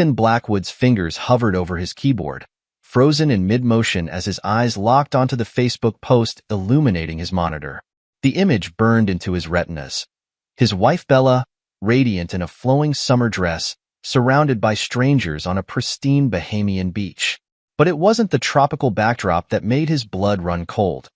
Ethan Blackwood's fingers hovered over his keyboard, frozen in mid-motion as his eyes locked onto the Facebook post illuminating his monitor. The image burned into his retinas. His wife Bella, radiant in a flowing summer dress, surrounded by strangers on a pristine Bahamian beach. But it wasn't the tropical backdrop that made his blood run cold.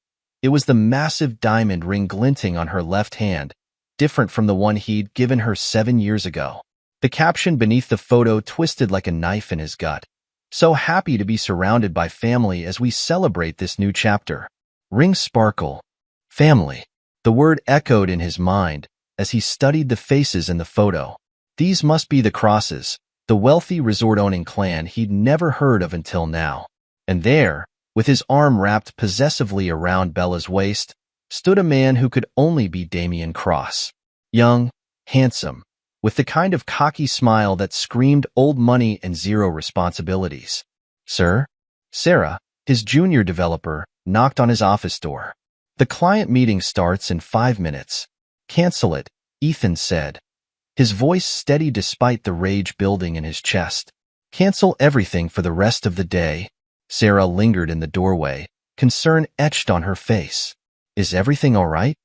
It was the massive diamond ring glinting on her left hand, different from the one he'd given her 7 years ago. The caption beneath the photo twisted like a knife in his gut. "So happy to be surrounded by family as we celebrate this new chapter. Rings sparkle. Family." The word echoed in his mind as he studied the faces in the photo. These must be the Crosses, the wealthy resort-owning clan he'd never heard of until now. And there, with his arm wrapped possessively around Bella's waist, stood a man who could only be Damien Cross. Young, handsome, with the kind of cocky smile that screamed old money and zero responsibilities. "Sir?" Sarah, his junior developer, knocked on his office door. "The client meeting starts in 5 minutes. Cancel it," Ethan said, his voice steady despite the rage building in his chest. "Cancel everything for the rest of the day." Sarah lingered in the doorway, concern etched on her face. "Is everything all right?"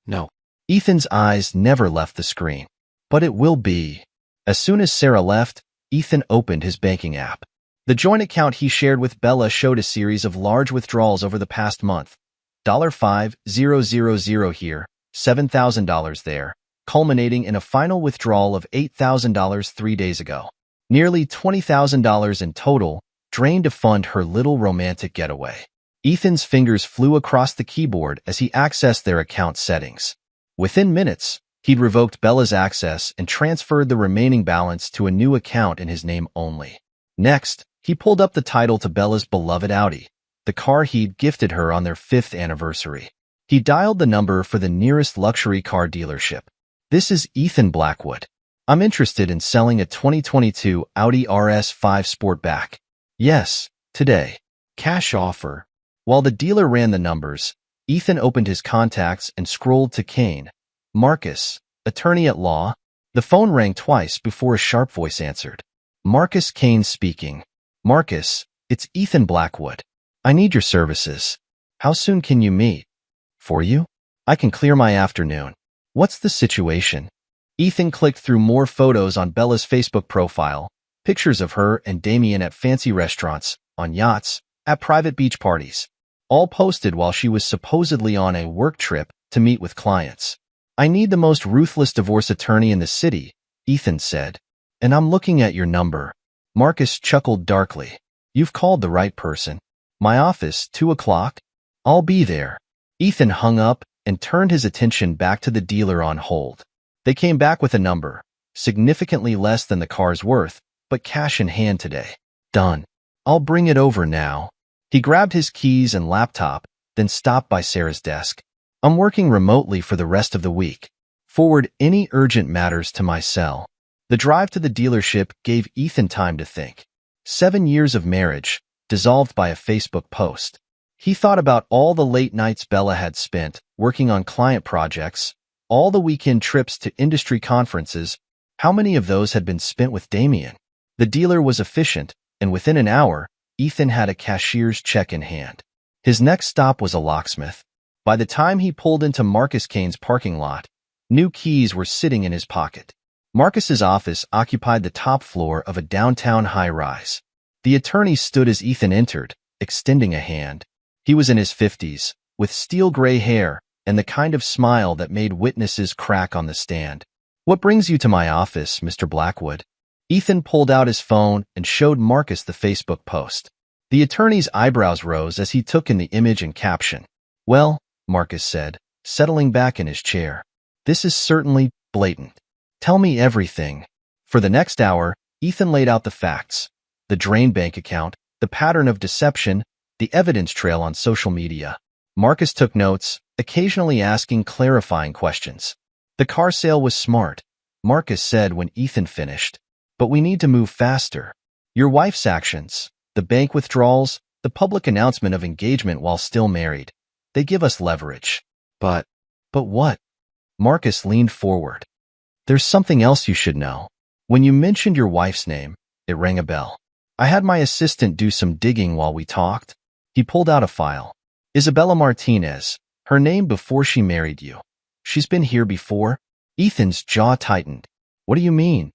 "No." Ethan's eyes never left the screen. "But it will be." As soon as Sarah left, Ethan opened his banking app. The joint account he shared with Bella showed a series of large withdrawals over the past month. $5,000 here, $7,000 there, culminating in a final withdrawal of $8,000 3 days ago. Nearly $20,000 in total, drained to fund her little romantic getaway. Ethan's fingers flew across the keyboard as he accessed their account settings. Within minutes, he'd revoked Bella's access and transferred the remaining balance to a new account in his name only. Next, he pulled up the title to Bella's beloved Audi, the car he'd gifted her on their 5th anniversary. He dialed the number for the nearest luxury car dealership. "This is Ethan Blackwood. I'm interested in selling a 2022 Audi RS5 Sportback. Yes, today. Cash offer." While the dealer ran the numbers, Ethan opened his contacts and scrolled to Kane, Marcus, attorney at law. The phone rang twice before a sharp voice answered. Marcus Kane speaking. "Marcus, it's Ethan Blackwood. I need your services. How soon can you meet?" "For you? I can clear my afternoon. What's the situation?" Ethan clicked through more photos on Bella's Facebook profile, pictures of her and Damien at fancy restaurants, on yachts, at private beach parties, all posted while she was supposedly on a work trip to meet with clients. "I need the most ruthless divorce attorney in the city," Ethan said. "And I'm looking at your number." Marcus chuckled darkly. "You've called the right person. My office, 2 o'clock? I'll be there." Ethan hung up and turned his attention back to the dealer on hold. They came back with a number, significantly less than the car's worth, but cash in hand today. "Done. I'll bring it over now." He grabbed his keys and laptop, then stopped by Sarah's desk. "I'm working remotely for the rest of the week. Forward any urgent matters to my cell." The drive to the dealership gave Ethan time to think. 7 years of marriage, dissolved by a Facebook post. He thought about all the late nights Bella had spent working on client projects, all the weekend trips to industry conferences. How many of those had been spent with Damien? The dealer was efficient, and within an hour, Ethan had a cashier's check in hand. His next stop was a locksmith. By the time he pulled into Marcus Kane's parking lot, new keys were sitting in his pocket. Marcus's office occupied the top floor of a downtown high-rise. The attorney stood as Ethan entered, extending a hand. He was in his 50s, with steel gray hair and the kind of smile that made witnesses crack on the stand. "What brings you to my office, Mr. Blackwood?" Ethan pulled out his phone and showed Marcus the Facebook post. The attorney's eyebrows rose as he took in the image and caption. "Well," Marcus said, settling back in his chair, "this is certainly blatant. Tell me everything." For the next hour, Ethan laid out the facts: the drained bank account, the pattern of deception, the evidence trail on social media. Marcus took notes, occasionally asking clarifying questions. "The car sale was smart," Marcus said when Ethan finished. "But we need to move faster. Your wife's actions, the bank withdrawals, the public announcement of engagement while still married, they give us leverage." But what?" Marcus leaned forward. "There's something else you should know. When you mentioned your wife's name, It rang a bell. I had my assistant do some digging while we talked. He pulled out a file. Isabella Martinez, her name before she married you. She's been here before? Ethan's jaw tightened. What do you mean?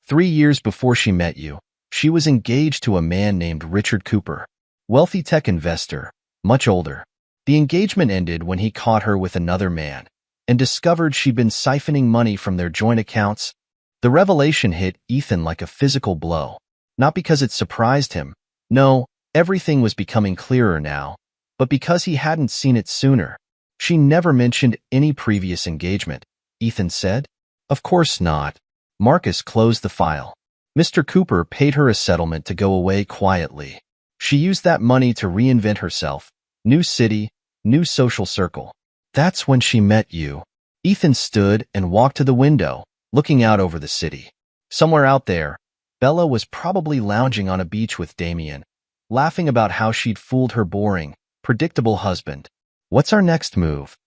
3 years before she met you, she was engaged to a man named Richard Cooper. Wealthy tech investor, much older. The engagement ended when he caught her with another man and discovered she'd been siphoning money from their joint accounts. The revelation hit Ethan like a physical blow. Not because it surprised him. No, everything was becoming clearer now, but because he hadn't seen it sooner. She never mentioned any previous engagement, Ethan said. Of course not. Marcus closed the file. Mr. Cooper paid her a settlement to go away quietly. She used that money to reinvent herself. New city, new social circle. That's when she met you. Ethan stood and walked to the window, looking out over the city. Somewhere out there, Bella was probably lounging on a beach with Damien, laughing about how she'd fooled her boring, predictable husband. What's our next move?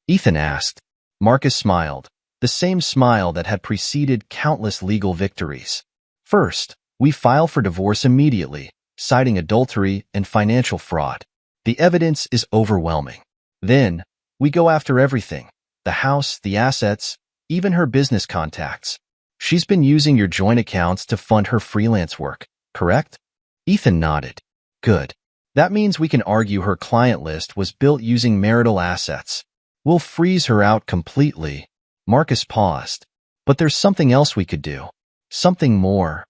Ethan asked. Marcus smiled, the same smile that had preceded countless legal victories. First, we file for divorce immediately, citing adultery and financial fraud. The evidence is overwhelming. Then, we go after everything. The house, the assets, even her business contacts. She's been using your joint accounts to fund her freelance work, correct? Ethan nodded. Good. That means we can argue her client list was built using marital assets. We'll freeze her out completely. Marcus paused. But there's something else we could do. Something more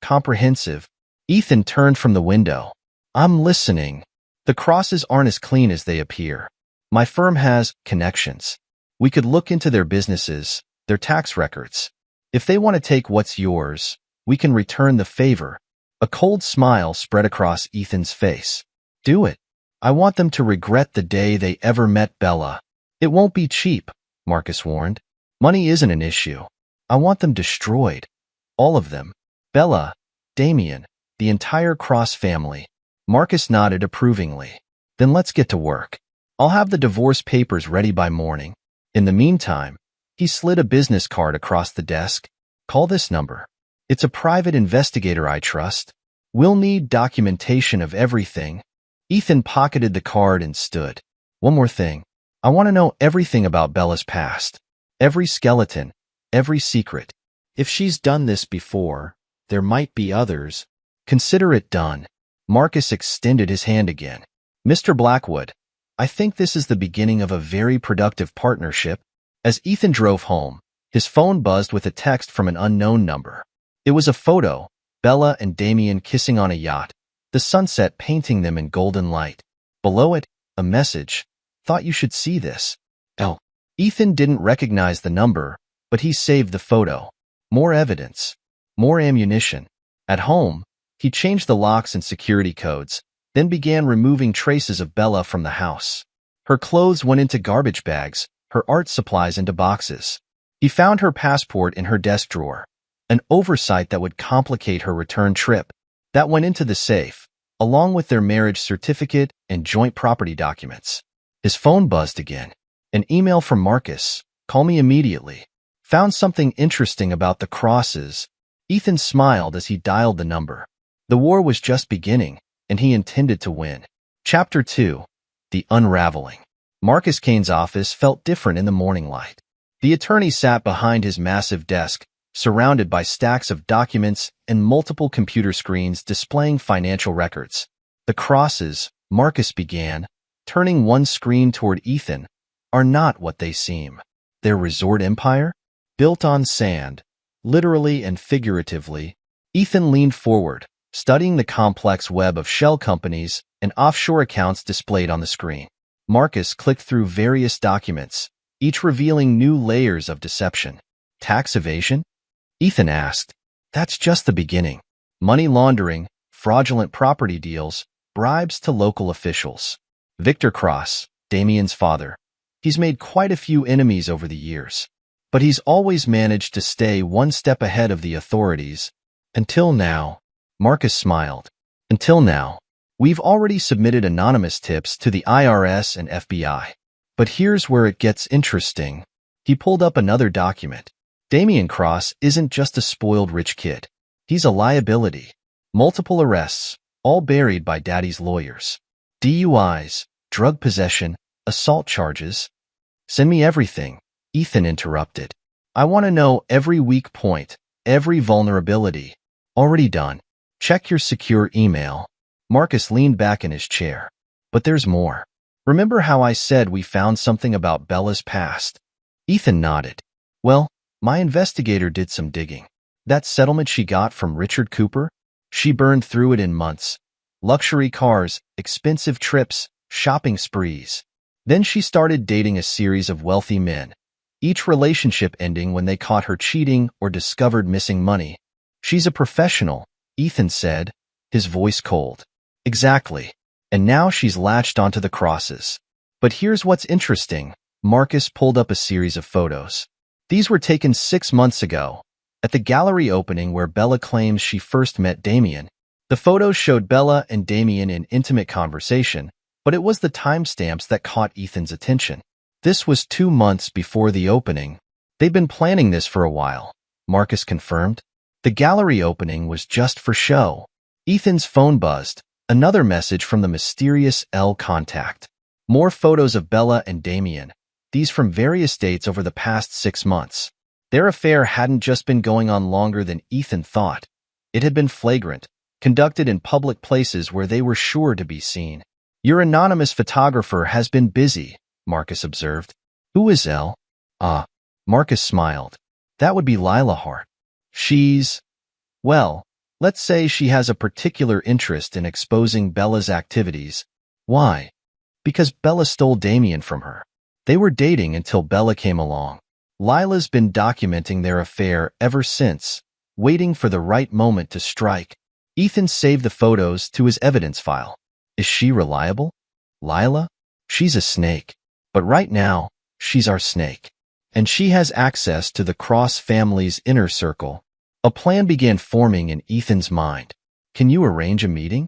comprehensive. Ethan turned from the window. I'm listening. The crosses aren't as clean as they appear. My firm has connections. We could look into their businesses, their tax records. If they want to take what's yours, we can return the favor. A cold smile spread across Ethan's face. Do it. I want them to regret the day they ever met Bella. It won't be cheap, Marcus warned. Money isn't an issue. I want them destroyed. All of them. Bella, Damien, the entire Cross family. Marcus nodded approvingly. Then let's get to work. I'll have the divorce papers ready by morning. In the meantime, he slid a business card across the desk. Call this number. It's a private investigator I trust. We'll need documentation of everything. Ethan pocketed the card and stood. One more thing. I want to know everything about Bella's past. Every skeleton, every secret. If she's done this before, there might be others. Consider it done. Marcus extended his hand again. Mr. Blackwood, I think this is the beginning of a very productive partnership. As Ethan drove home, his phone buzzed with a text from an unknown number. It was a photo, Bella and Damien kissing on a yacht, the sunset painting them in golden light. Below it, a message. Thought you should see this. L. Ethan didn't recognize the number, but he saved the photo. More evidence. More ammunition. At home, he changed the locks and security codes, then began removing traces of Bella from the house. Her clothes went into garbage bags, her art supplies into boxes. He found her passport in her desk drawer, an oversight that would complicate her return trip. That went into the safe, along with their marriage certificate and joint property documents. His phone buzzed again. An email from Marcus. Call me immediately. Found something interesting about the crosses. Ethan smiled as he dialed the number. The war was just beginning, and he intended to win. Chapter 2. The Unraveling. Marcus Kane's office felt different in the morning light. The attorney sat behind his massive desk, surrounded by stacks of documents and multiple computer screens displaying financial records. The crosses, Marcus began, turning one screen toward Ethan, are not what they seem. Their resort empire? Built on sand, literally and figuratively. Ethan leaned forward, studying the complex web of shell companies and offshore accounts displayed on the screen. Marcus clicked through various documents, each revealing new layers of deception. Tax evasion? Ethan asked. That's just the beginning. Money laundering, fraudulent property deals, bribes to local officials. Victor Cross, Damien's father. He's made quite a few enemies over the years, but he's always managed to stay one step ahead of the authorities. Until now. Marcus smiled. Until now. We've already submitted anonymous tips to the IRS and FBI. But here's where it gets interesting. He pulled up another document. Damien Cross isn't just a spoiled rich kid. He's a liability. Multiple arrests, all buried by daddy's lawyers. DUIs, drug possession, assault charges. Send me everything, Ethan interrupted. I want to know every weak point, every vulnerability. Already done. Check your secure email. Marcus leaned back in his chair. But there's more. Remember how I said we found something about Bella's past? Ethan nodded. Well, my investigator did some digging. That settlement she got from Richard Cooper? She burned through it in months. Luxury cars, expensive trips, shopping sprees. Then she started dating a series of wealthy men, each relationship ending when they caught her cheating or discovered missing money. She's a professional, Ethan said, his voice cold. Exactly. And now she's latched onto the crosses. But here's what's interesting. Marcus pulled up a series of photos. These were taken 6 months ago, at the gallery opening where Bella claims she first met Damien. The photos showed Bella and Damien in intimate conversation, but it was the timestamps that caught Ethan's attention. This was 2 months before the opening. They'd been planning this for a while, Marcus confirmed. The gallery opening was just for show. Ethan's phone buzzed. Another message from the mysterious L contact. More photos of Bella and Damien, these from various dates over the past 6 months. Their affair hadn't just been going on longer than Ethan thought. It had been flagrant, conducted in public places where they were sure to be seen. Your anonymous photographer has been busy, Marcus observed. Who is L? Marcus smiled. That would be Lila Hart. Well, let's say she has a particular interest in exposing Bella's activities. Why? Because Bella stole Damien from her. They were dating until Bella came along. Lila's been documenting their affair ever since, waiting for the right moment to strike. Ethan saved the photos to his evidence file. Is she reliable? Lila? She's a snake. But right now, she's our snake. And she has access to the Cross family's inner circle. A plan began forming in Ethan's mind. Can you arrange a meeting?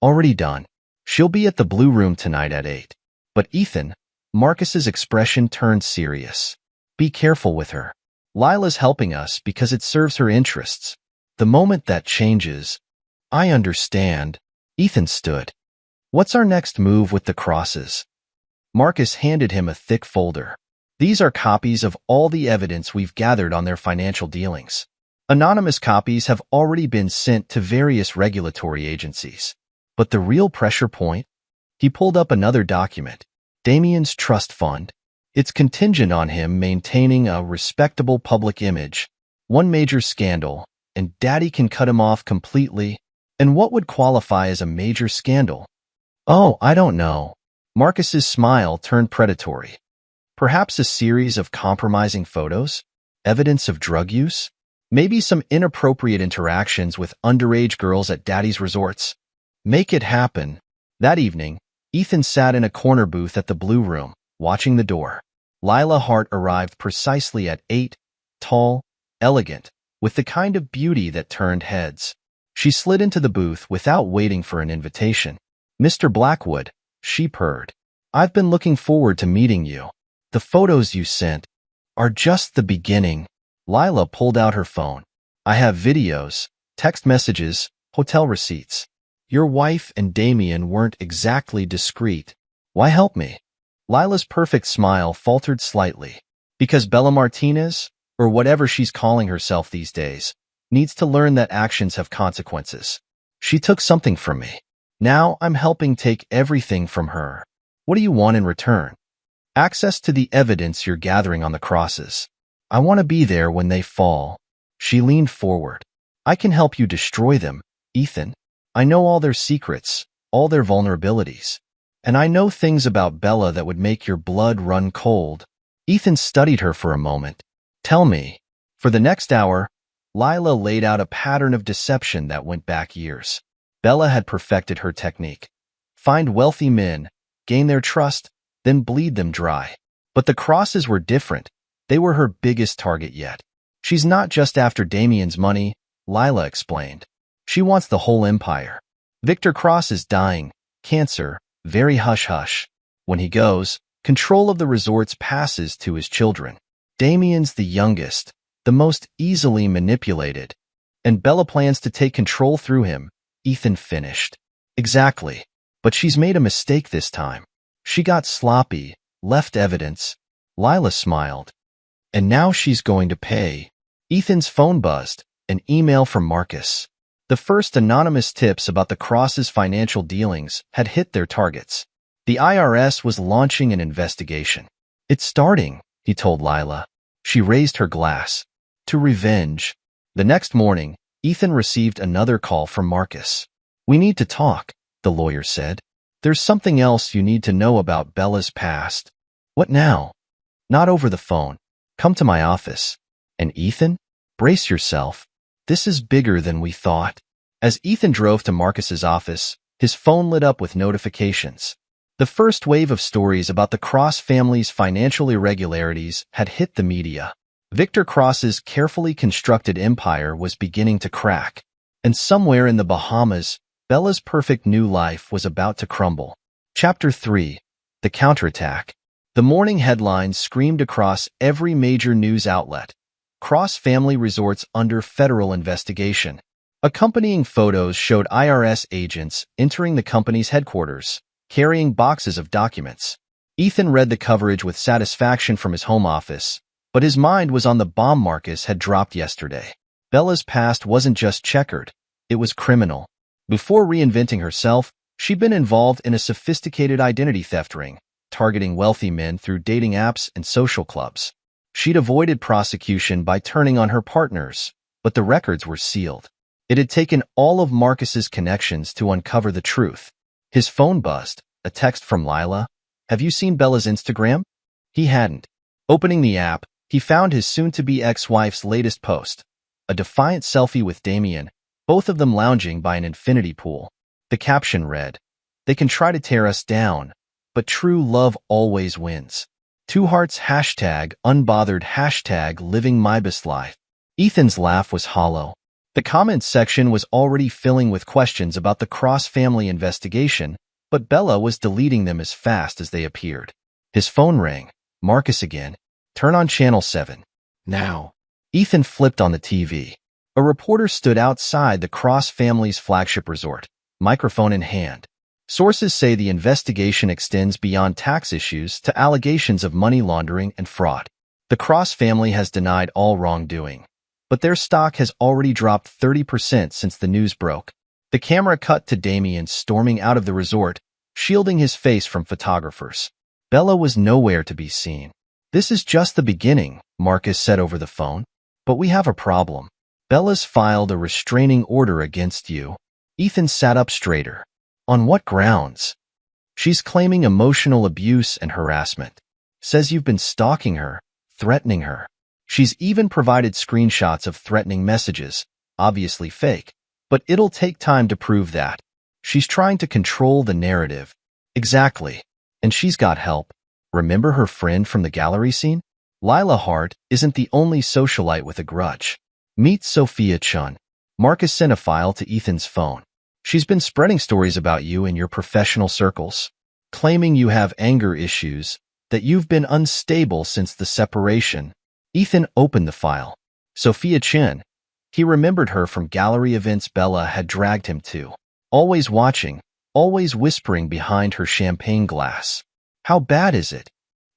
Already done. She'll be at the Blue Room tonight at 8. But Ethan, Marcus's expression turned serious. Be careful with her. Lila's helping us because it serves her interests. The moment that changes, I understand. Ethan stood. What's our next move with the crosses? Marcus handed him a thick folder. These are copies of all the evidence we've gathered on their financial dealings. Anonymous copies have already been sent to various regulatory agencies. But the real pressure point? He pulled up another document. Damien's trust fund. It's contingent on him maintaining a respectable public image. One major scandal, and Daddy can cut him off completely. And what would qualify as a major scandal? Oh, I don't know. Marcus's smile turned predatory. Perhaps a series of compromising photos? Evidence of drug use? Maybe some inappropriate interactions with underage girls at Daddy's resorts. Make it happen. That evening, Ethan sat in a corner booth at the Blue Room, watching the door. Lila Hart arrived precisely at 8, tall, elegant, with the kind of beauty that turned heads. She slid into the booth without waiting for an invitation. Mr. Blackwood, she purred. I've been looking forward to meeting you. The photos you sent are just the beginning. Lila pulled out her phone. I have videos, text messages, hotel receipts. Your wife and Damien weren't exactly discreet. Why help me? Lila's perfect smile faltered slightly. Because Bella Martinez, or whatever she's calling herself these days, needs to learn that actions have consequences. She took something from me. Now I'm helping take everything from her. What do you want in return? Access to the evidence you're gathering on the crosses. I want to be there when they fall. She leaned forward. I can help you destroy them, Ethan. I know all their secrets, all their vulnerabilities. And I know things about Bella that would make your blood run cold. Ethan studied her for a moment. Tell me. For the next hour, Lila laid out a pattern of deception that went back years. Bella had perfected her technique. Find wealthy men, gain their trust, then bleed them dry. But the crosses were different. They were her biggest target yet. She's not just after Damien's money, Lila explained. She wants the whole empire. Victor Cross is dying, cancer, very hush-hush. When he goes, control of the resorts passes to his children. Damien's the youngest, the most easily manipulated. And Bella plans to take control through him, Ethan finished. Exactly. But she's made a mistake this time. She got sloppy, left evidence. Lila smiled. And now she's going to pay. Ethan's phone buzzed, an email from Marcus. The first anonymous tips about the Cross's financial dealings had hit their targets. The IRS was launching an investigation. It's starting, he told Lila. She raised her glass. To revenge. The next morning, Ethan received another call from Marcus. We need to talk, the lawyer said. There's something else you need to know about Bella's past. What now? Not over the phone. Come to my office. And Ethan? Brace yourself. This is bigger than we thought. As Ethan drove to Marcus's office, his phone lit up with notifications. The first wave of stories about the Cross family's financial irregularities had hit the media. Victor Cross's carefully constructed empire was beginning to crack. And somewhere in the Bahamas, Bella's perfect new life was about to crumble. Chapter 3. The Counterattack. The morning headlines screamed across every major news outlet. Cross family resorts under federal investigation. Accompanying photos showed IRS agents entering the company's headquarters, carrying boxes of documents. Ethan read the coverage with satisfaction from his home office, but his mind was on the bomb Marcus had dropped yesterday. Bella's past wasn't just checkered, it was criminal. Before reinventing herself, she'd been involved in a sophisticated identity theft ring, targeting wealthy men through dating apps and social clubs. She'd avoided prosecution by turning on her partners, but the records were sealed. It had taken all of Marcus's connections to uncover the truth. His phone buzzed, a text from Lila. Have you seen Bella's Instagram? He hadn't. Opening the app, he found his soon-to-be ex-wife's latest post, a defiant selfie with Damien, both of them lounging by an infinity pool. The caption read, "They can try to tear us down, but true love always wins. Two hearts #unbothered #living my best life." Ethan's laugh was hollow. The comments section was already filling with questions about the Cross family investigation, but Bella was deleting them as fast as they appeared. His phone rang. Marcus again. Turn on channel 7. Now. Ethan flipped on the TV. A reporter stood outside the Cross family's flagship resort, microphone in hand. Sources say the investigation extends beyond tax issues to allegations of money laundering and fraud. The Cross family has denied all wrongdoing, but their stock has already dropped 30% since the news broke. The camera cut to Damien storming out of the resort, shielding his face from photographers. Bella was nowhere to be seen. This is just the beginning, Marcus said over the phone. But we have a problem. Bella's filed a restraining order against you. Ethan sat up straighter. On what grounds? She's claiming emotional abuse and harassment. Says you've been stalking her, threatening her. She's even provided screenshots of threatening messages, obviously fake, but it'll take time to prove that. She's trying to control the narrative. Exactly. And she's got help. Remember her friend from the gallery scene? Lila Hart isn't the only socialite with a grudge. Meet Sophia Chun. Marcus sent a file to Ethan's phone. She's been spreading stories about you in your professional circles, claiming you have anger issues, that you've been unstable since the separation. Ethan opened the file. Sophia Chen. He remembered her from gallery events Bella had dragged him to. Always watching, always whispering behind her champagne glass. How bad is it?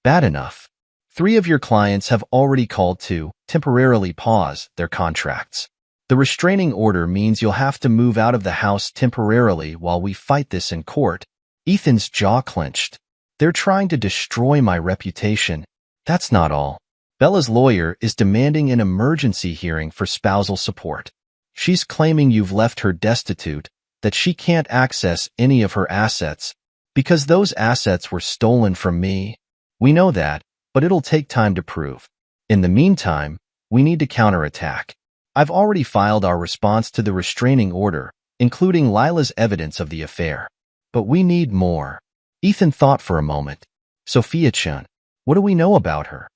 Bad enough. 3 of your clients have already called to temporarily pause their contracts. The restraining order means you'll have to move out of the house temporarily while we fight this in court. Ethan's jaw clenched. They're trying to destroy my reputation. That's not all. Bella's lawyer is demanding an emergency hearing for spousal support. She's claiming you've left her destitute, that she can't access any of her assets, because those assets were stolen from me. We know that, but it'll take time to prove. In the meantime, we need to counterattack. I've already filed our response to the restraining order, including Lila's evidence of the affair. But we need more. Ethan thought for a moment. Sophia Chun, what do we know about her?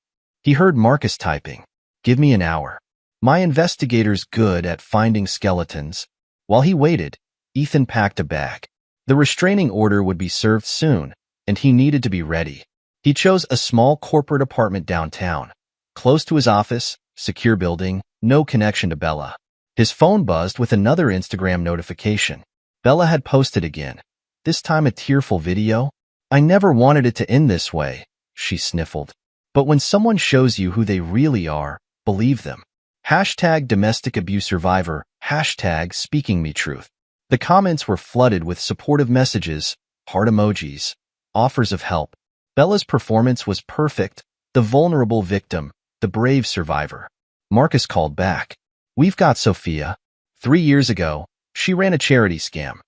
He heard Marcus typing. Give me an hour. My investigator's good at finding skeletons. While he waited, Ethan packed a bag. The restraining order would be served soon, and he needed to be ready. He chose a small corporate apartment downtown, close to his office, secure building, no connection to Bella. His phone buzzed with another Instagram notification. Bella had posted again, this time a tearful video. I never wanted it to end this way, she sniffled. But when someone shows you who they really are, believe them. Hashtag domestic abuse survivor, hashtag speaking me truth. The comments were flooded with supportive messages, heart emojis, offers of help. Bella's performance was perfect, the vulnerable victim, the brave survivor. Marcus called back. We've got Sophia. 3 years ago, she ran a charity scam,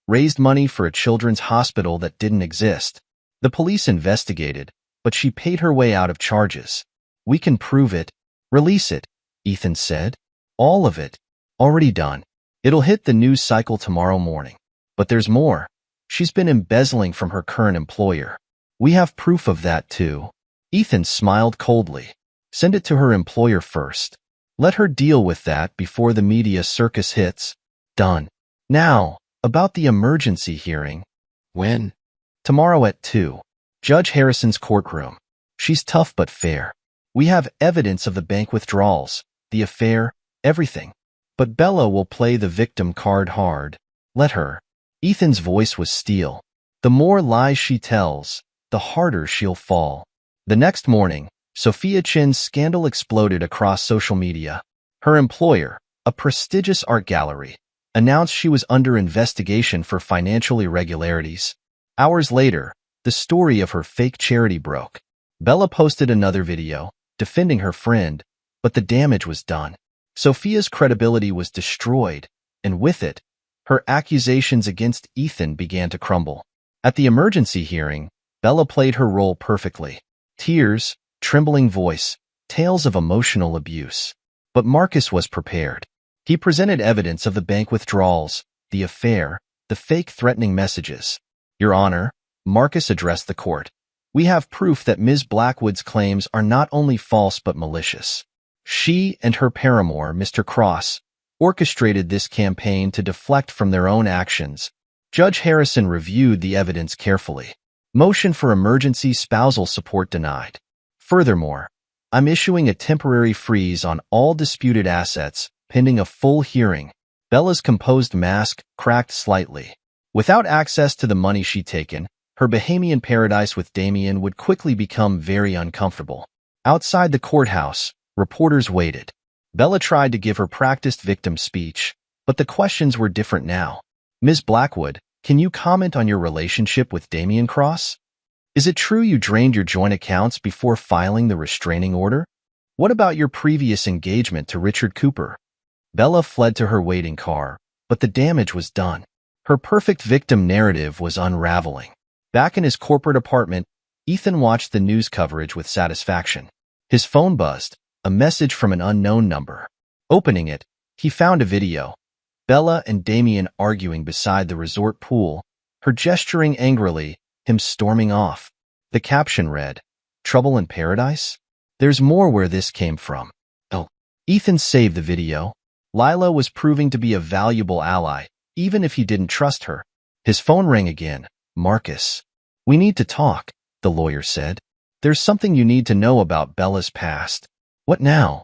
raised money for a children's hospital that didn't exist. The police investigated, but she paid her way out of charges. We can prove it. Release it, Ethan said. All of it. Already done. It'll hit the news cycle tomorrow morning. But there's more. She's been embezzling from her current employer. We have proof of that too. Ethan smiled coldly. Send it to her employer first. Let her deal with that before the media circus hits. Done. Now, about the emergency hearing. When? Tomorrow at 2. Judge Harrison's courtroom. She's tough but fair. We have evidence of the bank withdrawals, the affair, everything. But Bella will play the victim card hard. Let her. Ethan's voice was steel. The more lies she tells, the harder she'll fall. The next morning, Sophia Chin's scandal exploded across social media. Her employer, a prestigious art gallery, announced she was under investigation for financial irregularities. Hours later, the story of her fake charity broke. Bella posted another video, defending her friend, but the damage was done. Sophia's credibility was destroyed, and with it, her accusations against Ethan began to crumble. At the emergency hearing, Bella played her role perfectly. Tears, trembling voice, tales of emotional abuse. But Marcus was prepared. He presented evidence of the bank withdrawals, the affair, the fake threatening messages. Your Honor, Marcus addressed the court. We have proof that Ms. Blackwood's claims are not only false but malicious. She and her paramour, Mr. Cross, orchestrated this campaign to deflect from their own actions. Judge Harrison reviewed the evidence carefully. Motion for emergency spousal support denied. Furthermore, I'm issuing a temporary freeze on all disputed assets, pending a full hearing. Bella's composed mask cracked slightly. Without access to the money she'd taken, her Bahamian paradise with Damien would quickly become very uncomfortable. Outside the courthouse, reporters waited. Bella tried to give her practiced victim speech, but the questions were different now. Ms. Blackwood, can you comment on your relationship with Damien Cross? Is it true you drained your joint accounts before filing the restraining order? What about your previous engagement to Richard Cooper? Bella fled to her waiting car, but the damage was done. Her perfect victim narrative was unraveling. Back in his corporate apartment, Ethan watched the news coverage with satisfaction. His phone buzzed, a message from an unknown number. Opening it, he found a video. Bella and Damien arguing beside the resort pool, her gesturing angrily, him storming off. The caption read, "Trouble in paradise? There's more where this came from." Oh. Ethan saved the video. Lila was proving to be a valuable ally, even if he didn't trust her. His phone rang again. Marcus. We need to talk, the lawyer said. There's something you need to know about Bella's past. What now?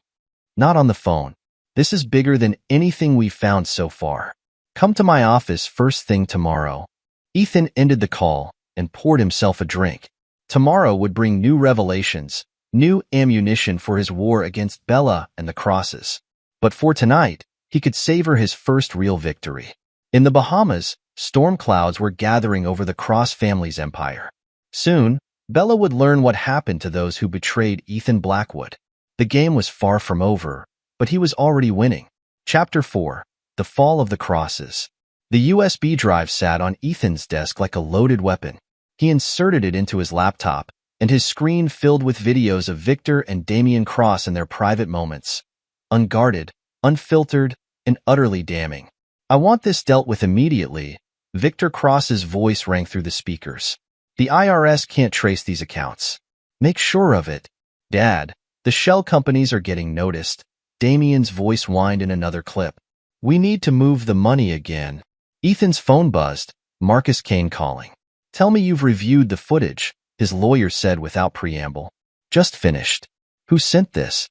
Not on the phone. This is bigger than anything we've found so far. Come to my office first thing tomorrow. Ethan ended the call and poured himself a drink. Tomorrow would bring new revelations, new ammunition for his war against Bella and the Crosses. But for tonight, he could savor his first real victory. In the Bahamas, storm clouds were gathering over the Cross family's empire. Soon, Bella would learn what happened to those who betrayed Ethan Blackwood. The game was far from over, but he was already winning. Chapter 4. The Fall of the Crosses. The USB drive sat on Ethan's desk like a loaded weapon. He inserted it into his laptop, and his screen filled with videos of Victor and Damien Cross in their private moments. Unguarded, unfiltered, and utterly damning. I want this dealt with immediately. Victor Cross's voice rang through the speakers. The IRS can't trace these accounts. Make sure of it. Dad, the shell companies are getting noticed. Damien's voice whined in another clip. We need to move the money again. Ethan's phone buzzed. Marcus Kane calling. Tell me you've reviewed the footage, his lawyer said without preamble. Just finished. Who sent this?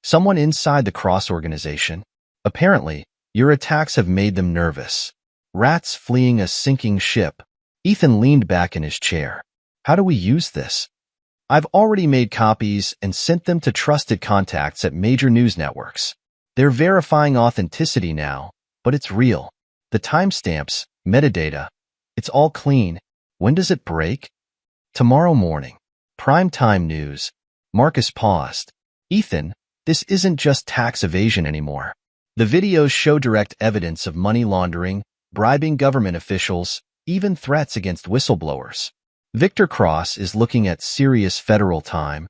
Someone inside the Cross organization. Apparently, your attacks have made them nervous. Rats fleeing a sinking ship. Ethan leaned back in his chair. How do we use this? I've already made copies and sent them to trusted contacts at major news networks. They're verifying authenticity now, but it's real. The timestamps, metadata, it's all clean. When does it break? Tomorrow morning. Prime time news. Marcus paused. Ethan, this isn't just tax evasion anymore. The videos show direct evidence of money laundering, bribing government officials, even threats against whistleblowers. Victor Cross is looking at serious federal time.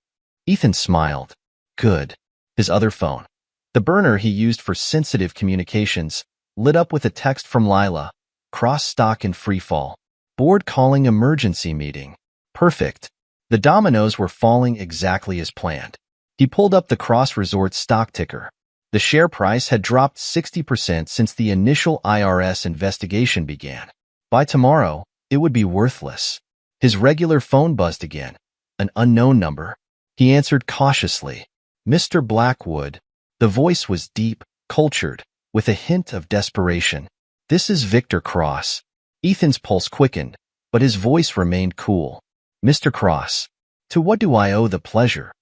Ethan smiled. Good. His other phone, the burner he used for sensitive communications, lit up with a text from Lila. Cross stock in freefall. Board calling emergency meeting. Perfect. The dominoes were falling exactly as planned. He pulled up the Cross Resort stock ticker. The share price had dropped 60% since the initial IRS investigation began. By tomorrow, it would be worthless. His regular phone buzzed again. An unknown number. He answered cautiously. Mr. Blackwood. The voice was deep, cultured, with a hint of desperation. This is Victor Cross. Ethan's pulse quickened, but his voice remained cool. Mr. Cross, to what do I owe the pleasure?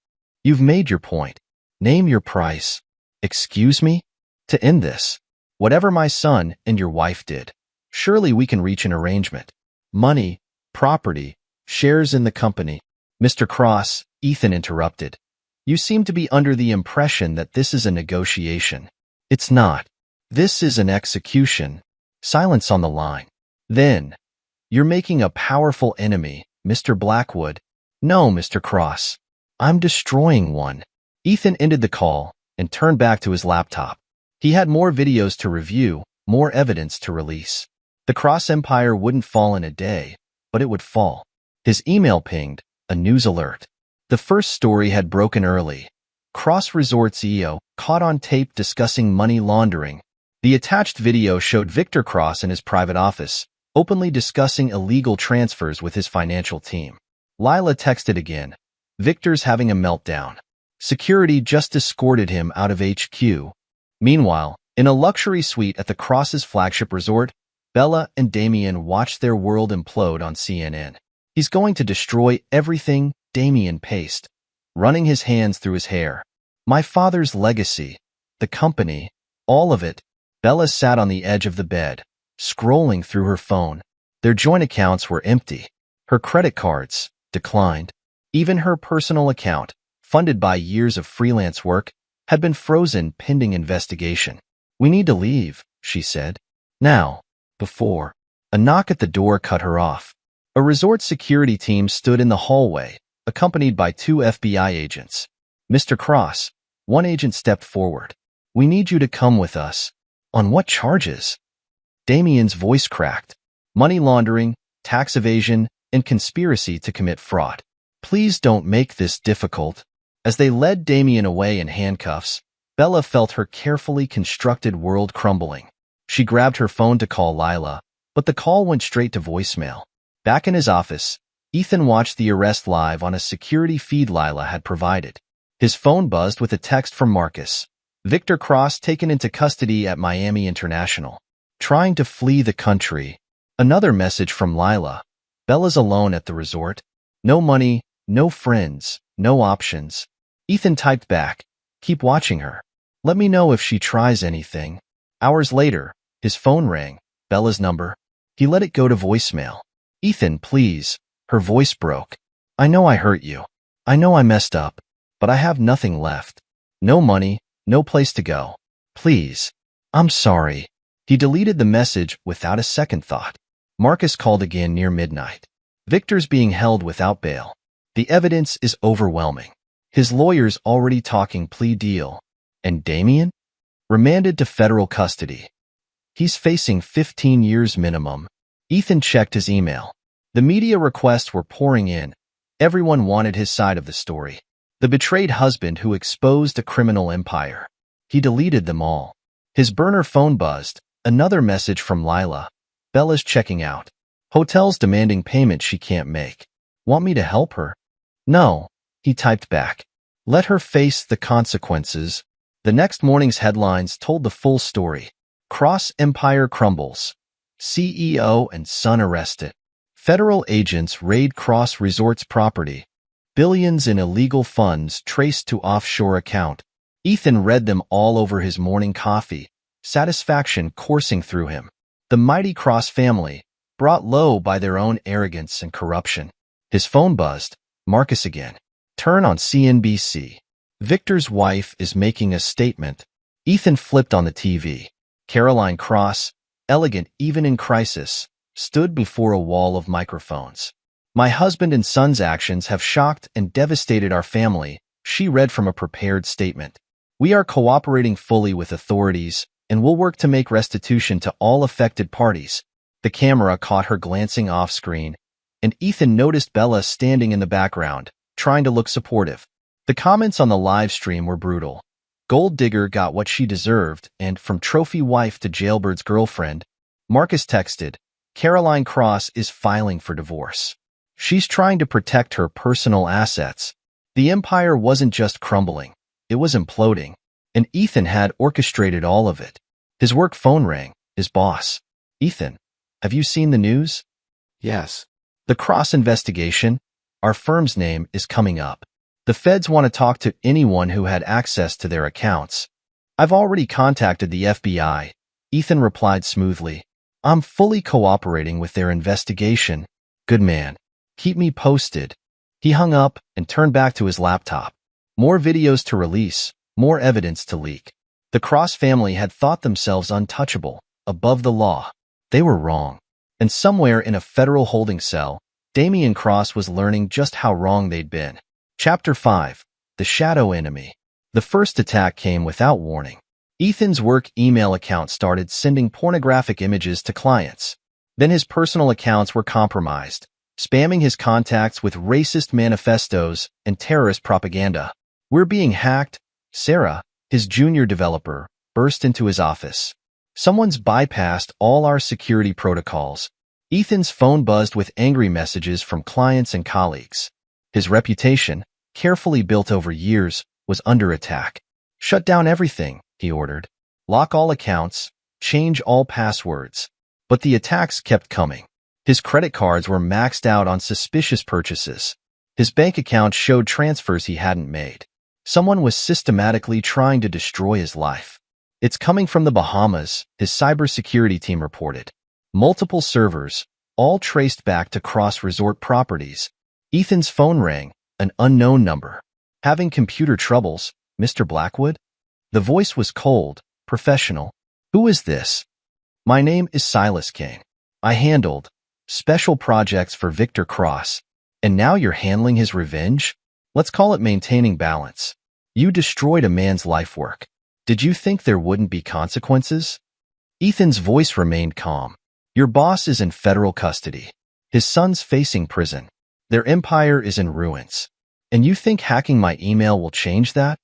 You've made your point. Name your price. Excuse me? To end this, whatever my son and your wife did, surely we can reach an arrangement. Money, property, shares in the company. Mr. Cross, Ethan interrupted. You seem to be under the impression that this is a negotiation. It's not. This is an execution. Silence on the line. Then, you're making a powerful enemy, Mr. Blackwood. No, Mr. Cross. I'm destroying one. Ethan ended the call and turned back to his laptop. He had more videos to review, more evidence to release. The Cross Empire wouldn't fall in a day, but it would fall. His email pinged, a news alert. The first story had broken early. Cross Resort CEO caught on tape discussing money laundering. The attached video showed Victor Cross in his private office, openly discussing illegal transfers with his financial team. Lila texted again. Victor's having a meltdown. Security just escorted him out of HQ. Meanwhile, in a luxury suite at the Cross's flagship resort, Bella and Damien watched their world implode on CNN. He's going to destroy everything, Damien paced, running his hands through his hair. My father's legacy, the company, all of it. Bella sat on the edge of the bed, scrolling through her phone. Their joint accounts were empty. Her credit cards declined. Even her personal account, funded by years of freelance work, had been frozen pending investigation. We need to leave, she said. Now. Before. A knock at the door cut her off. A resort security team stood in the hallway, accompanied by 2 FBI agents. Mr. Cross, one agent stepped forward. We need you to come with us. On what charges? Damien's voice cracked. Money laundering, tax evasion, and conspiracy to commit fraud. Please don't make this difficult. As they led Damien away in handcuffs, Bella felt her carefully constructed world crumbling. She grabbed her phone to call Lila, but the call went straight to voicemail. Back in his office, Ethan watched the arrest live on a security feed Lila had provided. His phone buzzed with a text from Marcus. Victor Cross taken into custody at Miami International. Trying to flee the country. Another message from Lila. Bella's alone at the resort. No money, no friends, no options. Ethan typed back. Keep watching her. Let me know if she tries anything. Hours later, his phone rang. Bella's number. He let it go to voicemail. Ethan, please. Her voice broke. I know I hurt you. I know I messed up. But I have nothing left. No money, no place to go. Please. I'm sorry. He deleted the message without a second thought. Marcus called again near midnight. Victor's being held without bail. The evidence is overwhelming. His lawyer's already talking plea deal. And Damien? Remanded to federal custody. He's facing 15 years minimum. Ethan checked his email. The media requests were pouring in. Everyone wanted his side of the story. The betrayed husband who exposed a criminal empire. He deleted them all. His burner phone buzzed. Another message from Lila. Bella's checking out. Hotels demanding payment she can't make. Want me to help her? No, he typed back. Let her face the consequences. The next morning's headlines told the full story. Cross Empire crumbles. CEO and son arrested. Federal agents raid Cross Resorts property. Billions in illegal funds traced to offshore account. Ethan read them all over his morning coffee, satisfaction coursing through him. The mighty Cross family, brought low by their own arrogance and corruption. His phone buzzed. Marcus again. Turn on CNBC. Victor's wife is making a statement. Ethan flipped on the TV. Caroline Cross, elegant even in crisis, stood before a wall of microphones. My husband and son's actions have shocked and devastated our family, she read from a prepared statement. We are cooperating fully with authorities and will work to make restitution to all affected parties. The camera caught her glancing off-screen, and Ethan noticed Bella standing in the background, trying to look supportive. The comments on the live stream were brutal. Gold digger got what she deserved, and from trophy wife to jailbird's girlfriend, Marcus texted, Caroline Cross is filing for divorce. She's trying to protect her personal assets. The empire wasn't just crumbling, it was imploding, and Ethan had orchestrated all of it. His work phone rang, his boss. Ethan, have you seen the news? Yes. The Cross investigation? Our firm's name is coming up. The feds want to talk to anyone who had access to their accounts. I've already contacted the FBI, Ethan replied smoothly. I'm fully cooperating with their investigation. Good man. Keep me posted. He hung up and turned back to his laptop. More videos to release, more evidence to leak. The Cross family had thought themselves untouchable, above the law. They were wrong. And somewhere in a federal holding cell, Damian Cross was learning just how wrong they'd been. Chapter 5. The Shadow Enemy. The first attack came without warning. Ethan's work email account started sending pornographic images to clients. Then his personal accounts were compromised, spamming his contacts with racist manifestos and terrorist propaganda. We're being hacked. Sarah, his junior developer, burst into his office. Someone's bypassed all our security protocols. Ethan's phone buzzed with angry messages from clients and colleagues. His reputation, carefully built over years, was under attack. Shut down everything, he ordered. Lock all accounts, change all passwords. But the attacks kept coming. His credit cards were maxed out on suspicious purchases. His bank account showed transfers he hadn't made. Someone was systematically trying to destroy his life. It's coming from the Bahamas, his cybersecurity team reported. Multiple servers, all traced back to Cross Resort properties. Ethan's phone rang, an unknown number. Having computer troubles, Mr. Blackwood? The voice was cold, professional. Who is this? My name is Silas Kane. I handled special projects for Victor Cross. And now you're handling his revenge? Let's call it maintaining balance. You destroyed a man's life work. Did you think there wouldn't be consequences? Ethan's voice remained calm. Your boss is in federal custody. His son's facing prison. Their empire is in ruins. And you think hacking my email will change that?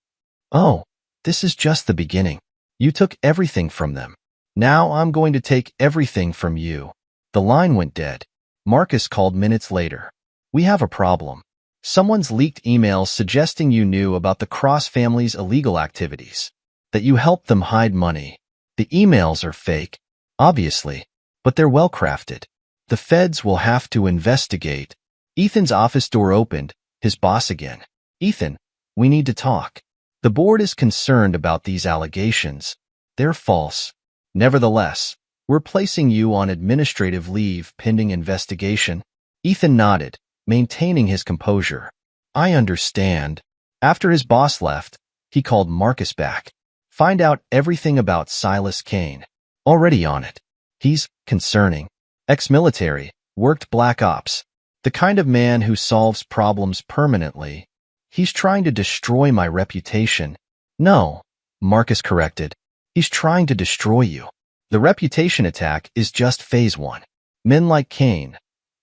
Oh, this is just the beginning. You took everything from them. Now I'm going to take everything from you. The line went dead. Marcus called minutes later. We have a problem. Someone's leaked emails suggesting you knew about the Cross family's illegal activities. That you helped them hide money. The emails are fake, obviously, but they're well-crafted. The feds will have to investigate. Ethan's office door opened, his boss again. Ethan, we need to talk. The board is concerned about these allegations. They're false. Nevertheless, we're placing you on administrative leave pending investigation. Ethan nodded, maintaining his composure. I understand. After his boss left, he called Marcus back. Find out everything about Silas Kane. Already on it. He's concerning. Ex-military, worked Black Ops. The kind of man who solves problems permanently. He's trying to destroy my reputation. No, Marcus corrected. He's trying to destroy you. The reputation attack is just phase 1. Men like Kane.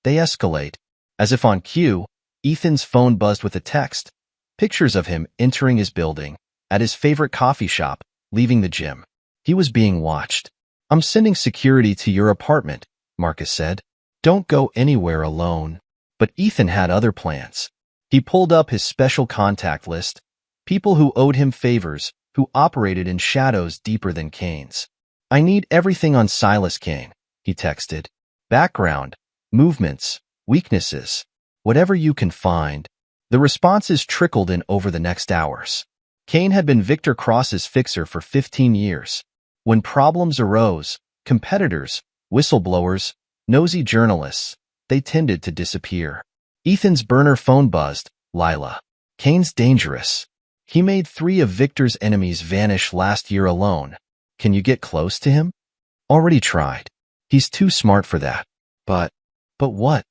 They escalate. As if on cue, Ethan's phone buzzed with a text. Pictures of him entering his building, at his favorite coffee shop, leaving the gym. He was being watched. I'm sending security to your apartment, Marcus said. Don't go anywhere alone. But Ethan had other plans. He pulled up his special contact list, people who owed him favors, who operated in shadows deeper than Kane's. I need everything on Silas Kane, he texted. Background, movements, weaknesses, whatever you can find. The responses trickled in over the next hours. Kane had been Victor Cross's fixer for 15 years. When problems arose, competitors, whistleblowers, nosy journalists, they tended to disappear. Ethan's burner phone buzzed. Lila. Kane's dangerous. He made 3 of Victor's enemies vanish last year alone. Can you get close to him? Already tried. He's too smart for that. But what?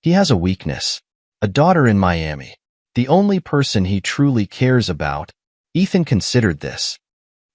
He has a weakness. A daughter in Miami. The only person he truly cares about. Ethan considered this.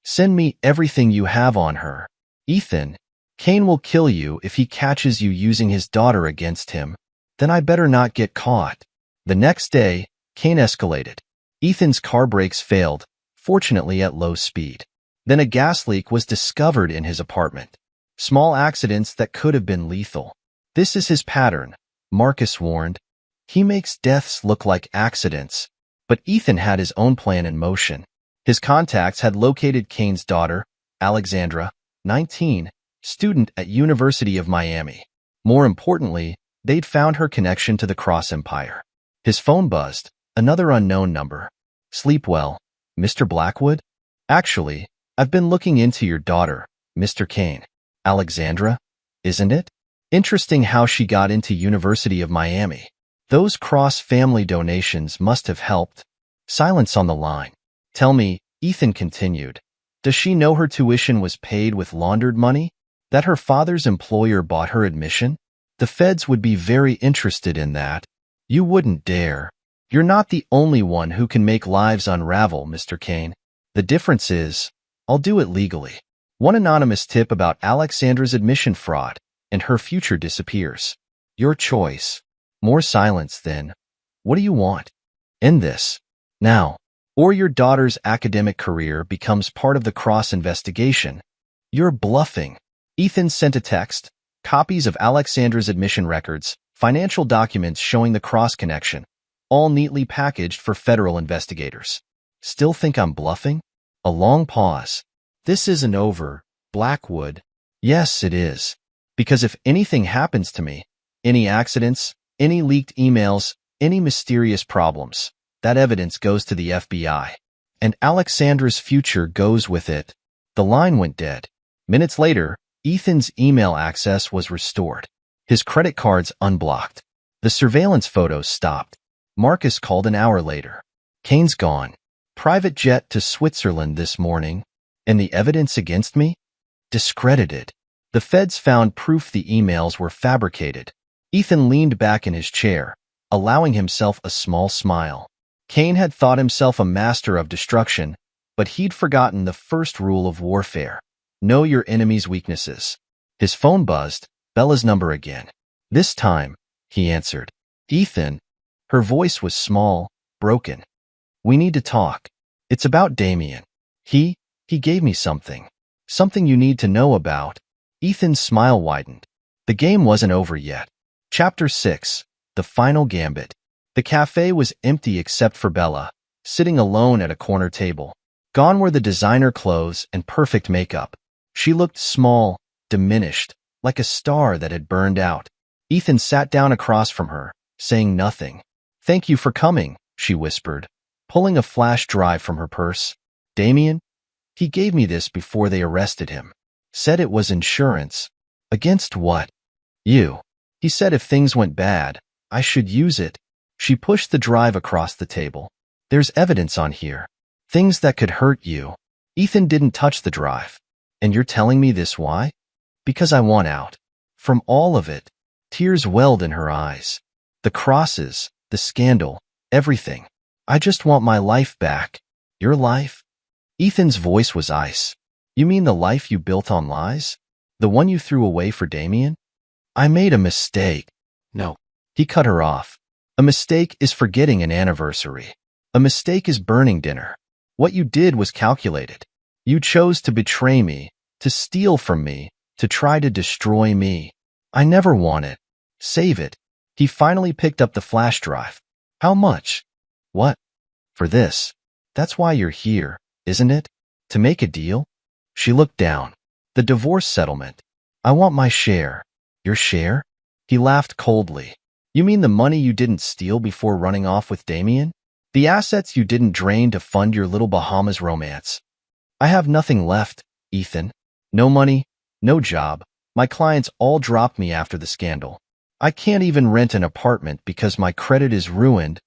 Send me everything you have on her. Ethan, Kane will kill you if he catches you using his daughter against him. Then I better not get caught. The next day, Kane escalated. Ethan's car brakes failed, fortunately at low speed. Then a gas leak was discovered in his apartment. Small accidents that could have been lethal. This is his pattern, Marcus warned. He makes deaths look like accidents. But Ethan had his own plan in motion. His contacts had located Kane's daughter, Alexandra, 19, student at University of Miami. More importantly, they'd found her connection to the Cross Empire. His phone buzzed, another unknown number. Sleep well, Mr. Blackwood? Actually, I've been looking into your daughter, Mr. Kane. Alexandra, isn't it? Interesting how she got into University of Miami. Those Cross family donations must have helped. Silence on the line. Tell me, Ethan continued, does she know her tuition was paid with laundered money? That her father's employer bought her admission? The feds would be very interested in that. You wouldn't dare. You're not the only one who can make lives unravel, Mr. Kane. The difference is, I'll do it legally. One anonymous tip about Alexandra's admission fraud, and her future disappears. Your choice. More silence then. What do you want? End this. Now. Or your daughter's academic career becomes part of the Cross investigation. You're bluffing. Ethan sent a text, copies of Alexandra's admission records, financial documents showing the Cross connection, all neatly packaged for federal investigators. Still think I'm bluffing? A long pause. This isn't over, Blackwood. Yes, it is. Because if anything happens to me, any accidents, any leaked emails, any mysterious problems, that evidence goes to the FBI. And Alexandra's future goes with it. The line went dead. Minutes later, Ethan's email access was restored. His credit cards unblocked. The surveillance photos stopped. Marcus called an hour later. Kane's gone. Private jet to Switzerland this morning. And the evidence against me? Discredited. The feds found proof the emails were fabricated. Ethan leaned back in his chair, allowing himself a small smile. Kane had thought himself a master of destruction, but he'd forgotten the first rule of warfare. Know your enemy's weaknesses. His phone buzzed, Bella's number again. This time, he answered. Ethan. Her voice was small, broken. We need to talk. It's about Damien. He gave me something. Something you need to know about. Ethan's smile widened. The game wasn't over yet. Chapter 6. The Final Gambit. The cafe was empty except for Bella, sitting alone at a corner table. Gone were the designer clothes and perfect makeup. She looked small, diminished, like a star that had burned out. Ethan sat down across from her, saying nothing. Thank you for coming, she whispered, pulling a flash drive from her purse. Damien? He gave me this before they arrested him. Said it was insurance. Against what? You. He said if things went bad, I should use it. She pushed the drive across the table. There's evidence on here. Things that could hurt you. Ethan didn't touch the drive. And you're telling me this why? Because I want out. From all of it. Tears welled in her eyes. The crosses, the scandal, everything. I just want my life back. Your life? Ethan's voice was ice. You mean the life you built on lies? The one you threw away for Damien? I made a mistake. No. He cut her off. A mistake is forgetting an anniversary. A mistake is burning dinner. What you did was calculated. You chose to betray me, to steal from me, to try to destroy me. I never want it. Save it. He finally picked up the flash drive. How much? What? For this. That's why you're here, isn't it? To make a deal? She looked down. The divorce settlement. I want my share. Your share? He laughed coldly. You mean the money you didn't steal before running off with Damien? The assets you didn't drain to fund your little Bahamas romance? I have nothing left, Ethan. No money, no job. My clients all dropped me after the scandal. I can't even rent an apartment because my credit is ruined.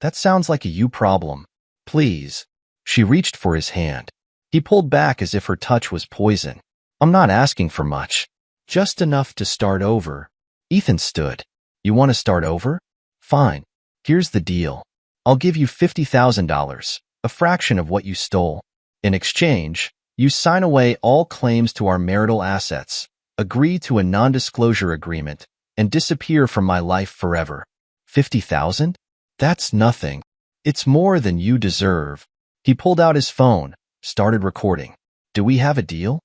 That sounds like a you problem. Please. She reached for his hand. He pulled back as if her touch was poison. I'm not asking for much. Just enough to start over. Ethan stood. You want to start over? Fine. Here's the deal. I'll give you $50,000, a fraction of what you stole. In exchange, you sign away all claims to our marital assets, agree to a non-disclosure agreement, and disappear from my life forever. 50,000? That's nothing. It's more than you deserve. He pulled out his phone, started recording. Do we have a deal?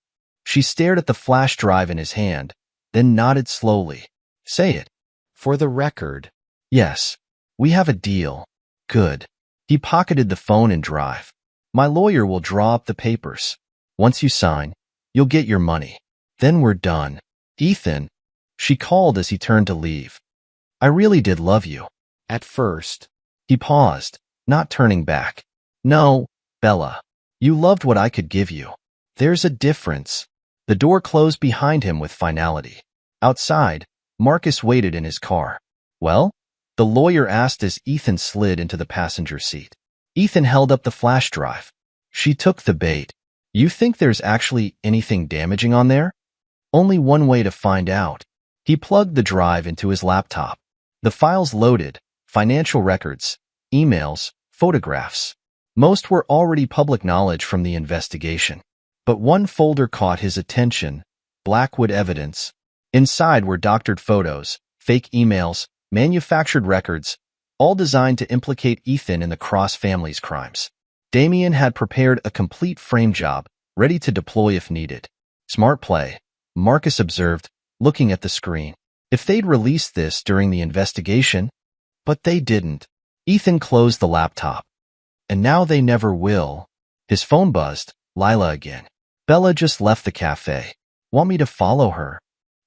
She stared at the flash drive in his hand, then nodded slowly. Say it. For the record. Yes. We have a deal. Good. He pocketed the phone and drive. My lawyer will draw up the papers. Once you sign, you'll get your money. Then we're done. Ethan, she called as he turned to leave. I really did love you. At first. He paused, not turning back. No, Bella. You loved what I could give you. There's a difference. The door closed behind him with finality. Outside, Marcus waited in his car. Well? The lawyer asked as Ethan slid into the passenger seat. Ethan held up the flash drive. She took the bait. You think there's actually anything damaging on there? Only one way to find out. He plugged the drive into his laptop. The files loaded, financial records, emails, photographs. Most were already public knowledge from the investigation. But one folder caught his attention, Blackwood evidence. Inside were doctored photos, fake emails, manufactured records, all designed to implicate Ethan in the Cross family's crimes. Damien had prepared a complete frame job, ready to deploy if needed. Smart play, Marcus observed, looking at the screen. If they'd released this during the investigation, but they didn't. Ethan closed the laptop. And now they never will. His phone buzzed. Lila again. Bella just left the cafe. Want me to follow her?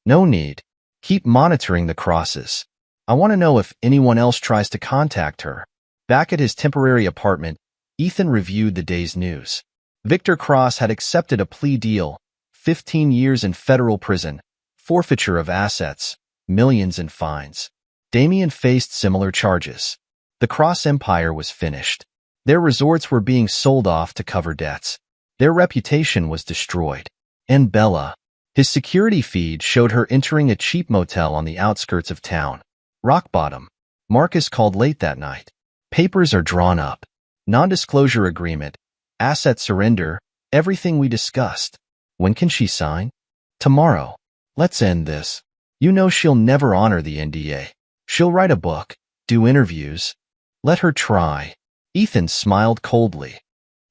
No need. Keep monitoring the Crosses. I want to know if anyone else tries to contact her. Back at his temporary apartment, Ethan reviewed the day's news. Victor Cross had accepted a plea deal, 15 years in federal prison, forfeiture of assets, millions in fines. Damien faced similar charges. The Cross empire was finished. Their resorts were being sold off to cover debts. Their reputation was destroyed. And Bella. His security feed showed her entering a cheap motel on the outskirts of town. Rock bottom. Marcus called late that night. Papers are drawn up. Non-disclosure agreement. Asset surrender. Everything we discussed. When can she sign? Tomorrow. Let's end this. You know she'll never honor the NDA. She'll write a book, do interviews. Let her try. Ethan smiled coldly.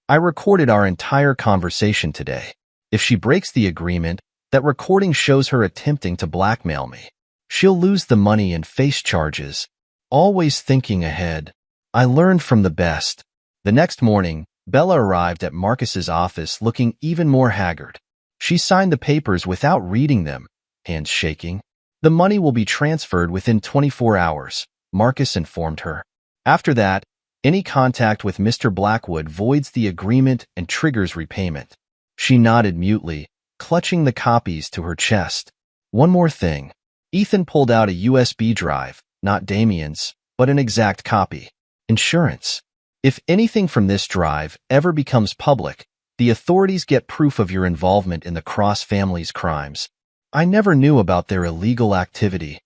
I recorded our entire conversation today. If she breaks the agreement, that recording shows her attempting to blackmail me. She'll lose the money and face charges. Always thinking ahead. I learned from the best. The next morning, Bella arrived at Marcus's office looking even more haggard. She signed the papers without reading them, hands shaking. The money will be transferred within 24 hours, Marcus informed her. After that, any contact with Mr. Blackwood voids the agreement and triggers repayment. She nodded mutely, clutching the copies to her chest. One more thing. Ethan pulled out a USB drive, not Damien's, but an exact copy. Insurance. If anything from this drive ever becomes public, the authorities get proof of your involvement in the Cross family's crimes. I never knew about their illegal activity.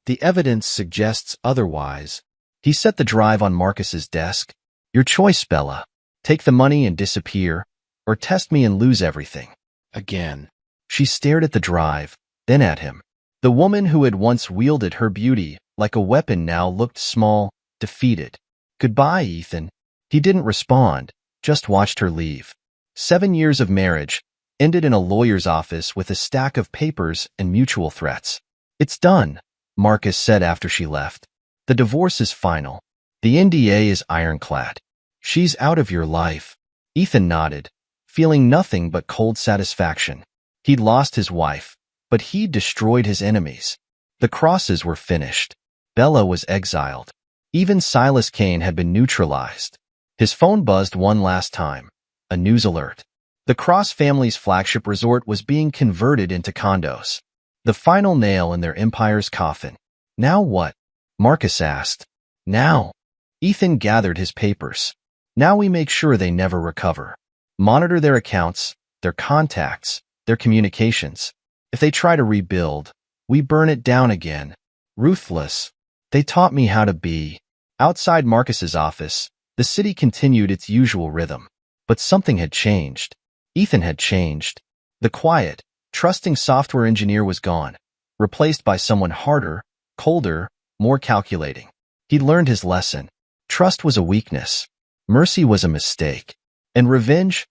The evidence suggests otherwise. He set the drive on Marcus's desk. Your choice, Bella. Take the money and disappear, or test me and lose everything. Again. She stared at the drive, then at him. The woman who had once wielded her beauty like a weapon now looked small, defeated. Goodbye, Ethan. He didn't respond, just watched her leave. 7 years of marriage ended in a lawyer's office with a stack of papers and mutual threats. It's done, Marcus said after she left. The divorce is final. The NDA is ironclad. She's out of your life. Ethan nodded, feeling nothing but cold satisfaction. He'd lost his wife, but he'd destroyed his enemies. The crosses were finished. Bella was exiled. Even Silas Kane had been neutralized. His phone buzzed one last time. A news alert. The Cross family's flagship resort was being converted into condos. The final nail in their empire's coffin. Now what? Marcus asked. Now. Ethan gathered his papers. Now we make sure they never recover. Monitor their accounts, their contacts, their communications. If they try to rebuild, we burn it down again. Ruthless. They taught me how to be. Outside Marcus's office, the city continued its usual rhythm. But something had changed. Ethan had changed. The quiet, trusting software engineer was gone, replaced by someone harder, colder, more calculating. He'd learned his lesson. Trust was a weakness. Mercy was a mistake. And revenge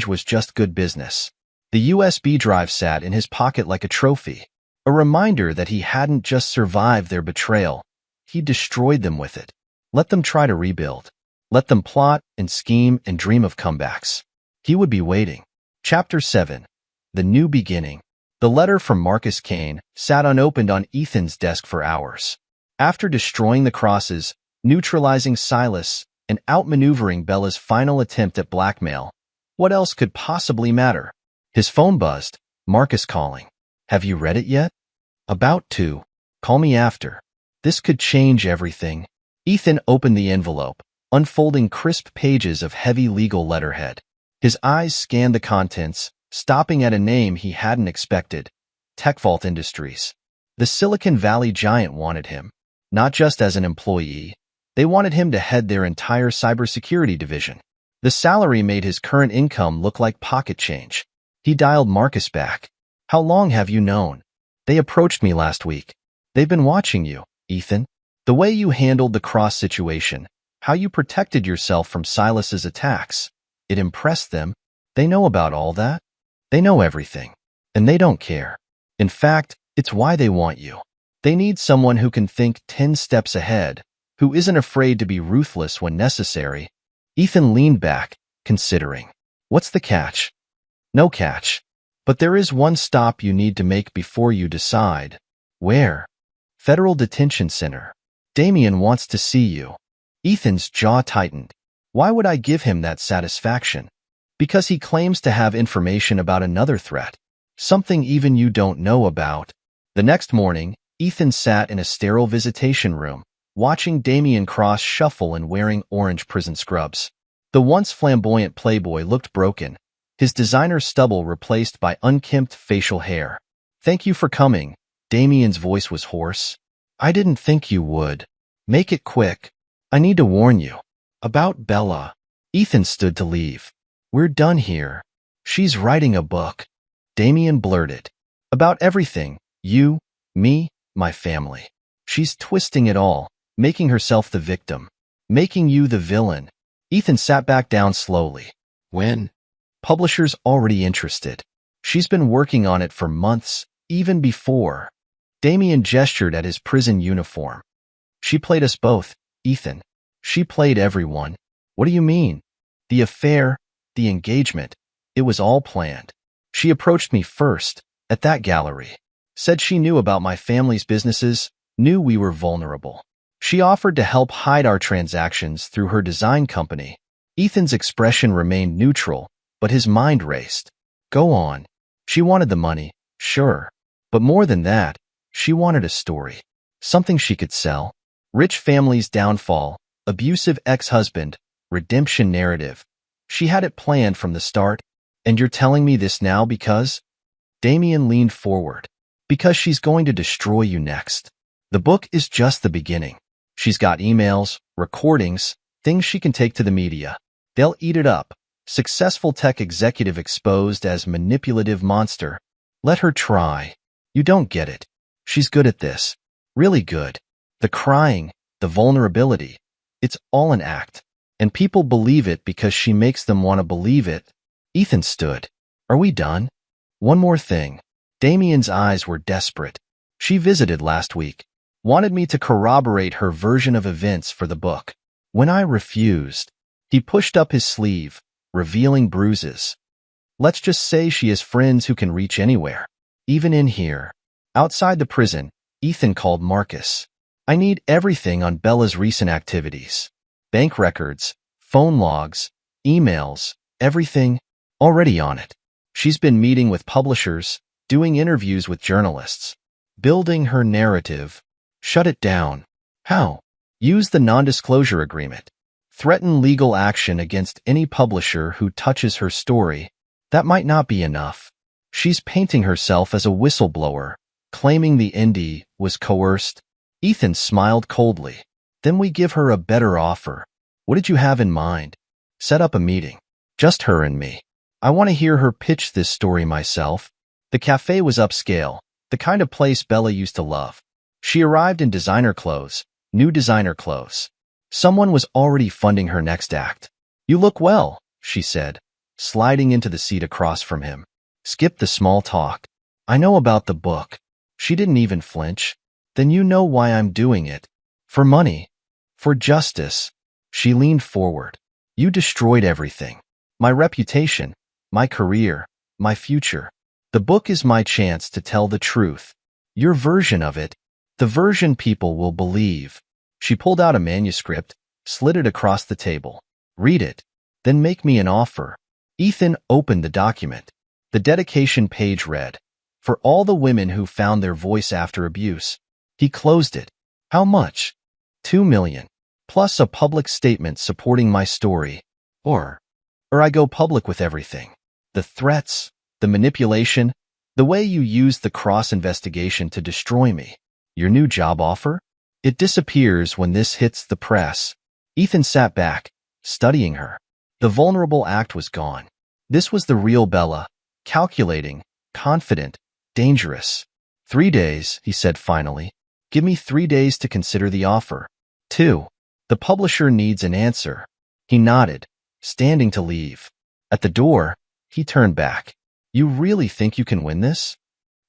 was just good business. The USB drive sat in his pocket like a trophy, a reminder that he hadn't just survived their betrayal, he destroyed them with it. Let them try to rebuild. Let them plot and scheme and dream of comebacks. He would be waiting. Chapter 7. The New Beginning. The letter from Marcus Kane sat unopened on Ethan's desk for hours. After destroying the crosses, neutralizing Silas, and outmaneuvering Bella's final attempt at blackmail, what else could possibly matter? His phone buzzed. Marcus calling. Have you read it yet? About to. Call me after. This could change everything. Ethan opened the envelope, unfolding crisp pages of heavy legal letterhead. His eyes scanned the contents, stopping at a name he hadn't expected. TechVault Industries. The Silicon Valley giant wanted him, not just as an employee. They wanted him to head their entire cybersecurity division. The salary made his current income look like pocket change. He dialed Marcus back. How long have you known? They approached me last week. They've been watching you, Ethan. The way you handled the cross situation, how you protected yourself from Silas's attacks. It impressed them. They know about all that. They know everything. And they don't care. In fact, it's why they want you. They need someone who can think 10 steps ahead, who isn't afraid to be ruthless when necessary. Ethan leaned back, considering. What's the catch? No catch. But there is one stop you need to make before you decide. Where? Federal Detention Center. Damien wants to see you. Ethan's jaw tightened. Why would I give him that satisfaction? Because he claims to have information about another threat. Something even you don't know about. The next morning, Ethan sat in a sterile visitation room, watching Damien Cross shuffle and wearing orange prison scrubs. The once flamboyant playboy looked broken, his designer stubble replaced by unkempt facial hair. Thank you for coming. Damien's voice was hoarse. I didn't think you would. Make it quick. I need to warn you. About Bella. Ethan stood to leave. We're done here. She's writing a book. Damien blurted. About everything. You, me, my family. She's twisting it all, making herself the victim, making you the villain. Ethan sat back down slowly. When? Publisher's already interested. She's been working on it for months, even before. Damien gestured at his prison uniform. She played us both, Ethan. She played everyone. What do you mean? The affair, the engagement. It was all planned. She approached me first, at that gallery. Said she knew about my family's businesses, knew we were vulnerable. She offered to help hide our transactions through her design company. Ethan's expression remained neutral, but his mind raced. Go on. She wanted the money, sure. But more than that, she wanted a story. Something she could sell. Rich family's downfall, abusive ex-husband, redemption narrative. She had it planned from the start. And you're telling me this now because? Damien leaned forward. Because she's going to destroy you next. The book is just the beginning. She's got emails, recordings, things she can take to the media. They'll eat it up. Successful tech executive exposed as manipulative monster. Let her try. You don't get it. She's good at this. Really good. The crying, the vulnerability. It's all an act. And people believe it because she makes them want to believe it. Ethan stood. Are we done? One more thing. Damien's eyes were desperate. She visited last week. Wanted me to corroborate her version of events for the book. When I refused, he pushed up his sleeve, revealing bruises. Let's just say she has friends who can reach anywhere. Even in here. Outside the prison, Ethan called Marcus. I need everything on Bella's recent activities. Bank records, phone logs, emails, everything already on it. She's been meeting with publishers, doing interviews with journalists, building her narrative. Shut it down. How? Use the non-disclosure agreement. Threaten legal action against any publisher who touches her story. That might not be enough. She's painting herself as a whistleblower, claiming the indie was coerced. Ethan smiled coldly. Then we give her a better offer. What did you have in mind? Set up a meeting. Just her and me. I want to hear her pitch this story myself. The cafe was upscale, the kind of place Bella used to love. She arrived in designer clothes, new designer clothes. Someone was already funding her next act. You look well, she said, sliding into the seat across from him. Skip the small talk. I know about the book. She didn't even flinch. Then you know why I'm doing it. For money. For justice. She leaned forward. You destroyed everything. My reputation, my career, my future. The book is my chance to tell the truth. Your version of it. The version people will believe. She pulled out a manuscript, slid it across the table. Read it. Then make me an offer. Ethan opened the document. The dedication page read, for all the women who found their voice after abuse. He closed it. How much? 2 million. Plus a public statement supporting my story. Or I go public with everything. The threats, the manipulation, the way you used the cross investigation to destroy me. Your new job offer? It disappears when this hits the press. Ethan sat back, studying her. The vulnerable act was gone. This was the real Bella, calculating, confident, dangerous. 3 days, he said finally. Give me 3 days to consider the offer. 2. The publisher needs an answer. He nodded, standing to leave. At the door, he turned back. You really think you can win this?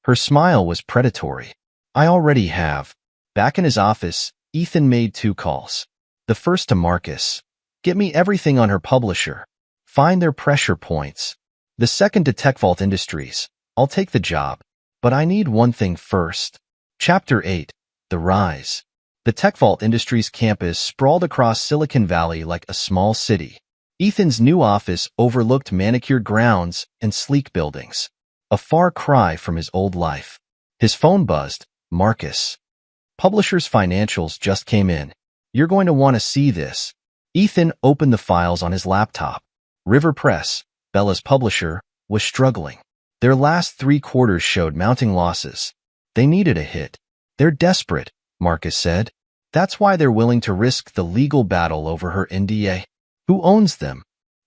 Her smile was predatory. I already have. Back in his office, Ethan made 2 calls. The first to Marcus. Get me everything on her publisher. Find their pressure points. The second to TechVault Industries. I'll take the job. But I need one thing first. Chapter 8. The Rise. The TechVault Industries campus sprawled across Silicon Valley like a small city. Ethan's new office overlooked manicured grounds and sleek buildings. A far cry from his old life. His phone buzzed. Marcus. Publisher's financials just came in. You're going to want to see this. Ethan opened the files on his laptop. River Press, Bella's publisher, was struggling. Their last 3 quarters showed mounting losses. They needed a hit. They're desperate, Marcus said. That's why they're willing to risk the legal battle over her NDA. Who owns them?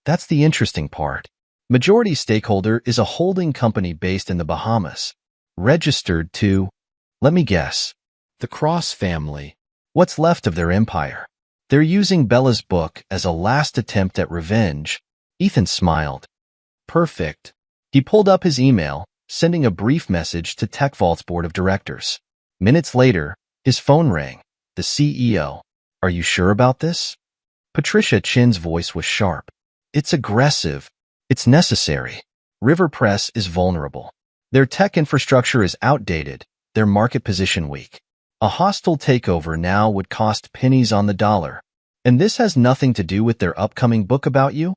That's the interesting part. Majority stakeholder is a holding company based in the Bahamas. Registered to, let me guess, the Cross family. What's left of their empire. They're using Bella's book as a last attempt at revenge. Ethan smiled. Perfect. He pulled up his email, sending a brief message to TechVault's board of directors. Minutes later, his phone rang. The CEO. Are you sure about this? Patricia Chin's voice was sharp. It's aggressive. It's necessary. River Press is vulnerable. Their tech infrastructure is outdated, their market position weak. A hostile takeover now would cost pennies on the dollar. And this has nothing to do with their upcoming book about you?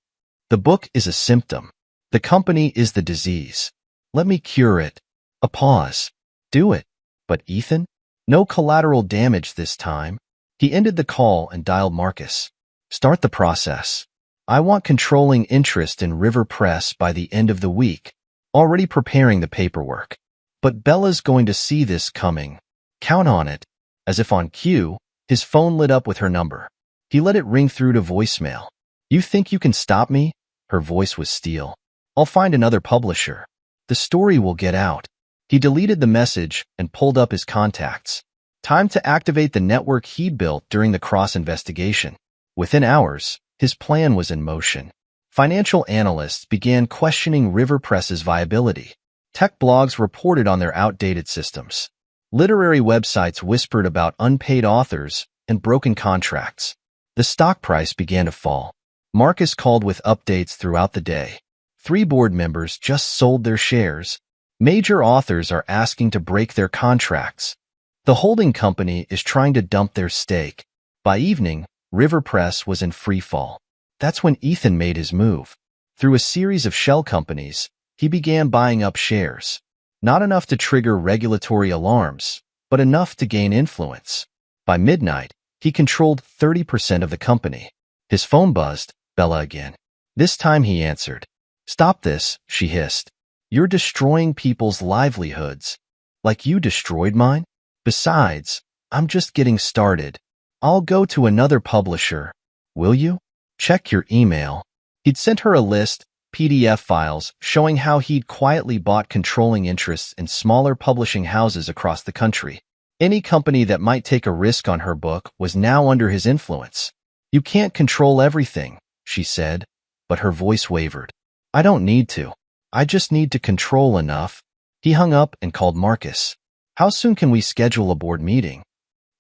The book is a symptom. The company is the disease. Let me cure it. A pause. Do it. But Ethan? No collateral damage this time. He ended the call and dialed Marcus. Start the process. I want controlling interest in River Press by the end of the week. Already preparing the paperwork. But Bella's going to see this coming. Count on it. As if on cue, his phone lit up with her number. He let it ring through to voicemail. You think you can stop me? Her voice was steel. I'll find another publisher. The story will get out. He deleted the message and pulled up his contacts. Time to activate the network he built during the cross investigation. Within hours, his plan was in motion. Financial analysts began questioning River Press's viability. Tech blogs reported on their outdated systems. Literary websites whispered about unpaid authors and broken contracts. The stock price began to fall. Marcus called with updates throughout the day. 3 board members just sold their shares. Major authors are asking to break their contracts. The holding company is trying to dump their stake. By evening, River Press was in free fall. That's when Ethan made his move. Through a series of shell companies, he began buying up shares. Not enough to trigger regulatory alarms, but enough to gain influence. By midnight, he controlled 30% of the company. His phone buzzed. Bella again. This time he answered. "Stop this," she hissed. "You're destroying people's livelihoods. Like you destroyed mine? Besides, I'm just getting started. I'll go to another publisher. Will you? Check your email." He'd sent her a list, PDF files, showing how he'd quietly bought controlling interests in smaller publishing houses across the country. Any company that might take a risk on her book was now under his influence. "You can't control everything," she said, but her voice wavered. "I don't need to. I just need to control enough." He hung up and called Marcus. "How soon can we schedule a board meeting?"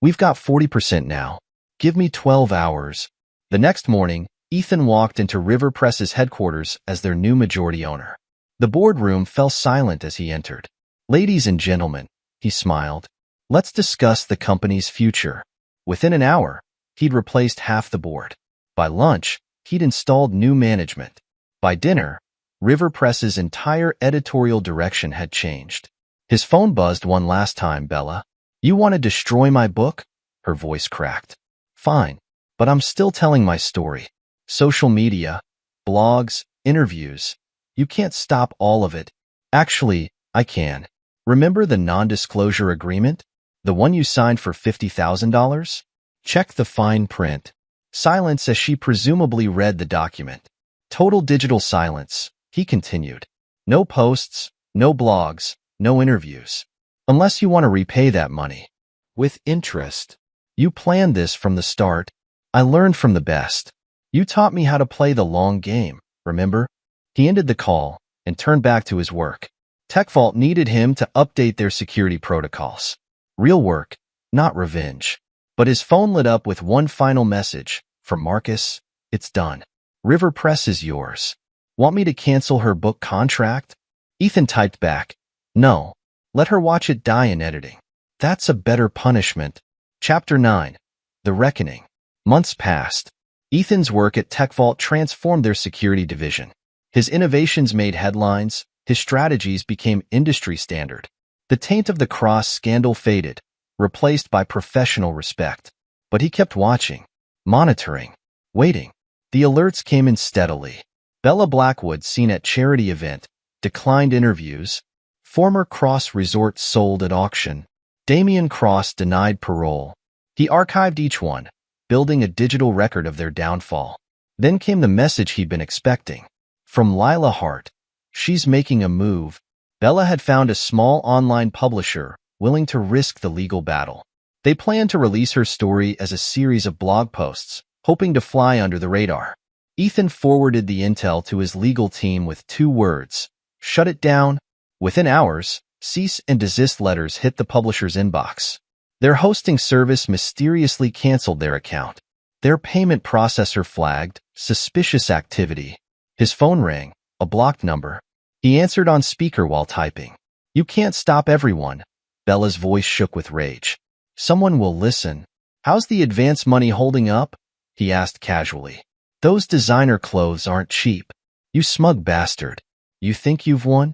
"We've got 40% now. Give me 12 hours. The next morning, Ethan walked into River Press's headquarters as their new majority owner. The boardroom fell silent as he entered. "Ladies and gentlemen," he smiled, "let's discuss the company's future." Within an hour, he'd replaced half the board. By lunch, he'd installed new management. By dinner, River Press's entire editorial direction had changed. His phone buzzed one last time. "Bella, you want to destroy my book?" Her voice cracked. "Fine, but I'm still telling my story. Social media, blogs, interviews. You can't stop all of it." "Actually, I can. Remember the non-disclosure agreement? The one you signed for $50,000? Check the fine print." Silence as she presumably read the document. Total digital silence, he continued. "No posts, no blogs, no interviews. Unless you want to repay that money. With interest. You planned this from the start. I learned from the best. You taught me how to play the long game, remember?" He ended the call and turned back to his work. TechVault needed him to update their security protocols. Real work, not revenge. But his phone lit up with one final message. From Marcus. "It's done. River Press is yours. Want me to cancel her book contract?" Ethan typed back. "No. Let her watch it die in editing. That's a better punishment." Chapter 9. The Reckoning. Months passed. Ethan's work at TechVault transformed their security division. His innovations made headlines. His strategies became industry standard. The taint of the Cross scandal faded, replaced by professional respect. But he kept watching, monitoring, waiting. The alerts came in steadily. Bella Blackwood seen at charity event, declined interviews. Former Cross resort sold at auction. Damian Cross denied parole. He archived each one, building a digital record of their downfall. Then came the message he'd been expecting. From Lila Hart. "She's making a move." Bella had found a small online publisher willing to risk the legal battle. They planned to release her story as a series of blog posts, hoping to fly under the radar. Ethan forwarded the intel to his legal team with 2 words. "Shut it down." Within hours, cease and desist letters hit the publisher's inbox. Their hosting service mysteriously canceled their account. Their payment processor flagged suspicious activity. His phone rang, a blocked number. He answered on speaker while typing. "You can't stop everyone." Bella's voice shook with rage. "Someone will listen." "How's the advance money holding up?" he asked casually. "Those designer clothes aren't cheap." "You smug bastard. You think you've won?"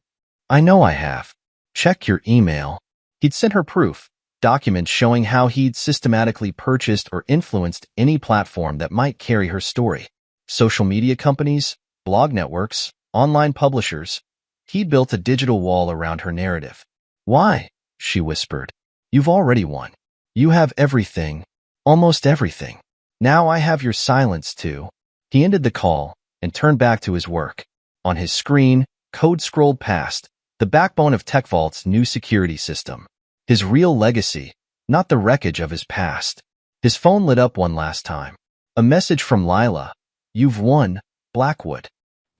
"I know I have. Check your email." He'd sent her proof. Documents showing how he'd systematically purchased or influenced any platform that might carry her story. Social media companies, blog networks, online publishers. He'd built a digital wall around her narrative. "Why?" she whispered. "You've already won. You have everything. Almost everything. Now I have your silence too." He ended the call and turned back to his work. On his screen, code scrolled past, the backbone of TechVault's new security system. His real legacy, not the wreckage of his past. His phone lit up one last time. A message from Lila. "You've won, Blackwood.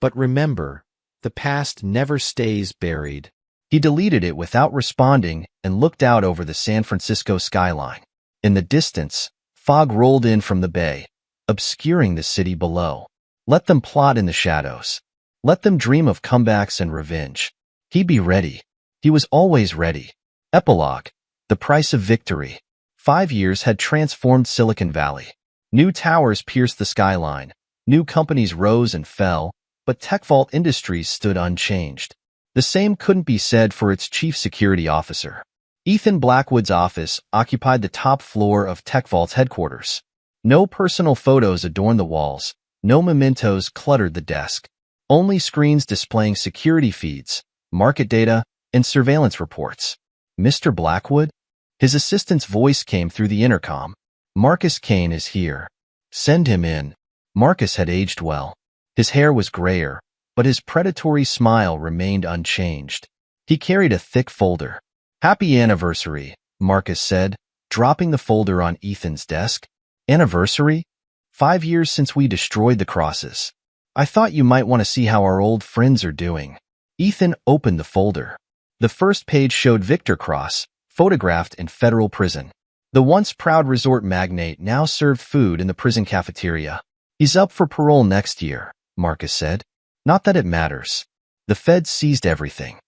But remember, the past never stays buried." He deleted it without responding and looked out over the San Francisco skyline. In the distance, fog rolled in from the bay, obscuring the city below. Let them plot in the shadows. Let them dream of comebacks and revenge. He'd be ready. He was always ready. Epilogue. The price of victory. 5 years had transformed Silicon Valley. New towers pierced the skyline. New companies rose and fell, but TechVault Industries stood unchanged. The same couldn't be said for its chief security officer. Ethan Blackwood's office occupied the top floor of TechVault's headquarters. No personal photos adorned the walls. No mementos cluttered the desk. Only screens displaying security feeds, market data, and surveillance reports. Mr. Blackwood? His assistant's voice came through the intercom. Marcus Kane is here. Send him in. Marcus had aged well. His hair was grayer, but his predatory smile remained unchanged. He carried a thick folder. Happy anniversary, Marcus said, dropping the folder on Ethan's desk. Anniversary? 5 years since we destroyed the crosses. I thought you might want to see how our old friends are doing. Ethan opened the folder. The first page showed Victor Cross, photographed in federal prison. The once proud resort magnate now served food in the prison cafeteria. He's up for parole next year, Marcus said. Not that it matters. The feds seized everything.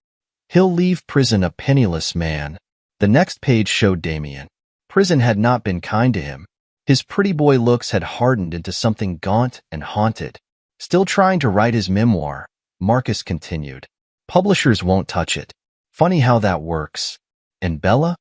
He'll leave prison a penniless man. The next page showed Damien. Prison had not been kind to him. His pretty boy looks had hardened into something gaunt and haunted. Still trying to write his memoir, Marcus continued. Publishers won't touch it. Funny how that works. And Bella?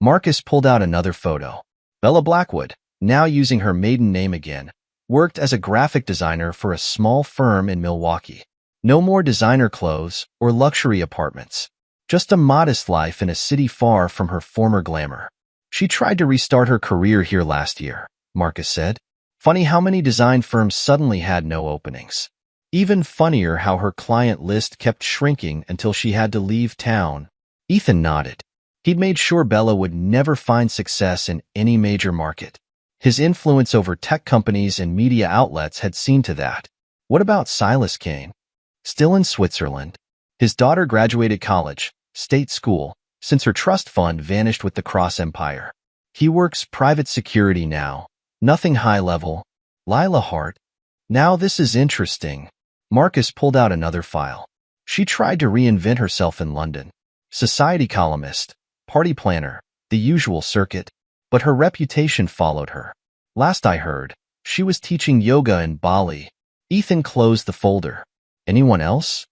Marcus pulled out another photo. Bella Blackwood, now using her maiden name again, worked as a graphic designer for a small firm in Milwaukee. No more designer clothes or luxury apartments. Just a modest life in a city far from her former glamour. She tried to restart her career here last year, Marcus said. Funny how many design firms suddenly had no openings. Even funnier how her client list kept shrinking until she had to leave town. Ethan nodded. He'd made sure Bella would never find success in any major market. His influence over tech companies and media outlets had seen to that. What about Silas Kane? Still in Switzerland. His daughter graduated college, state school, since her trust fund vanished with the Cross Empire. He works private security now. Nothing high level. Lila Hart. Now this is interesting. Marcus pulled out another file. She tried to reinvent herself in London. Society columnist, party planner, the usual circuit. But her reputation followed her. Last I heard, she was teaching yoga in Bali. Ethan closed the folder. Anyone else?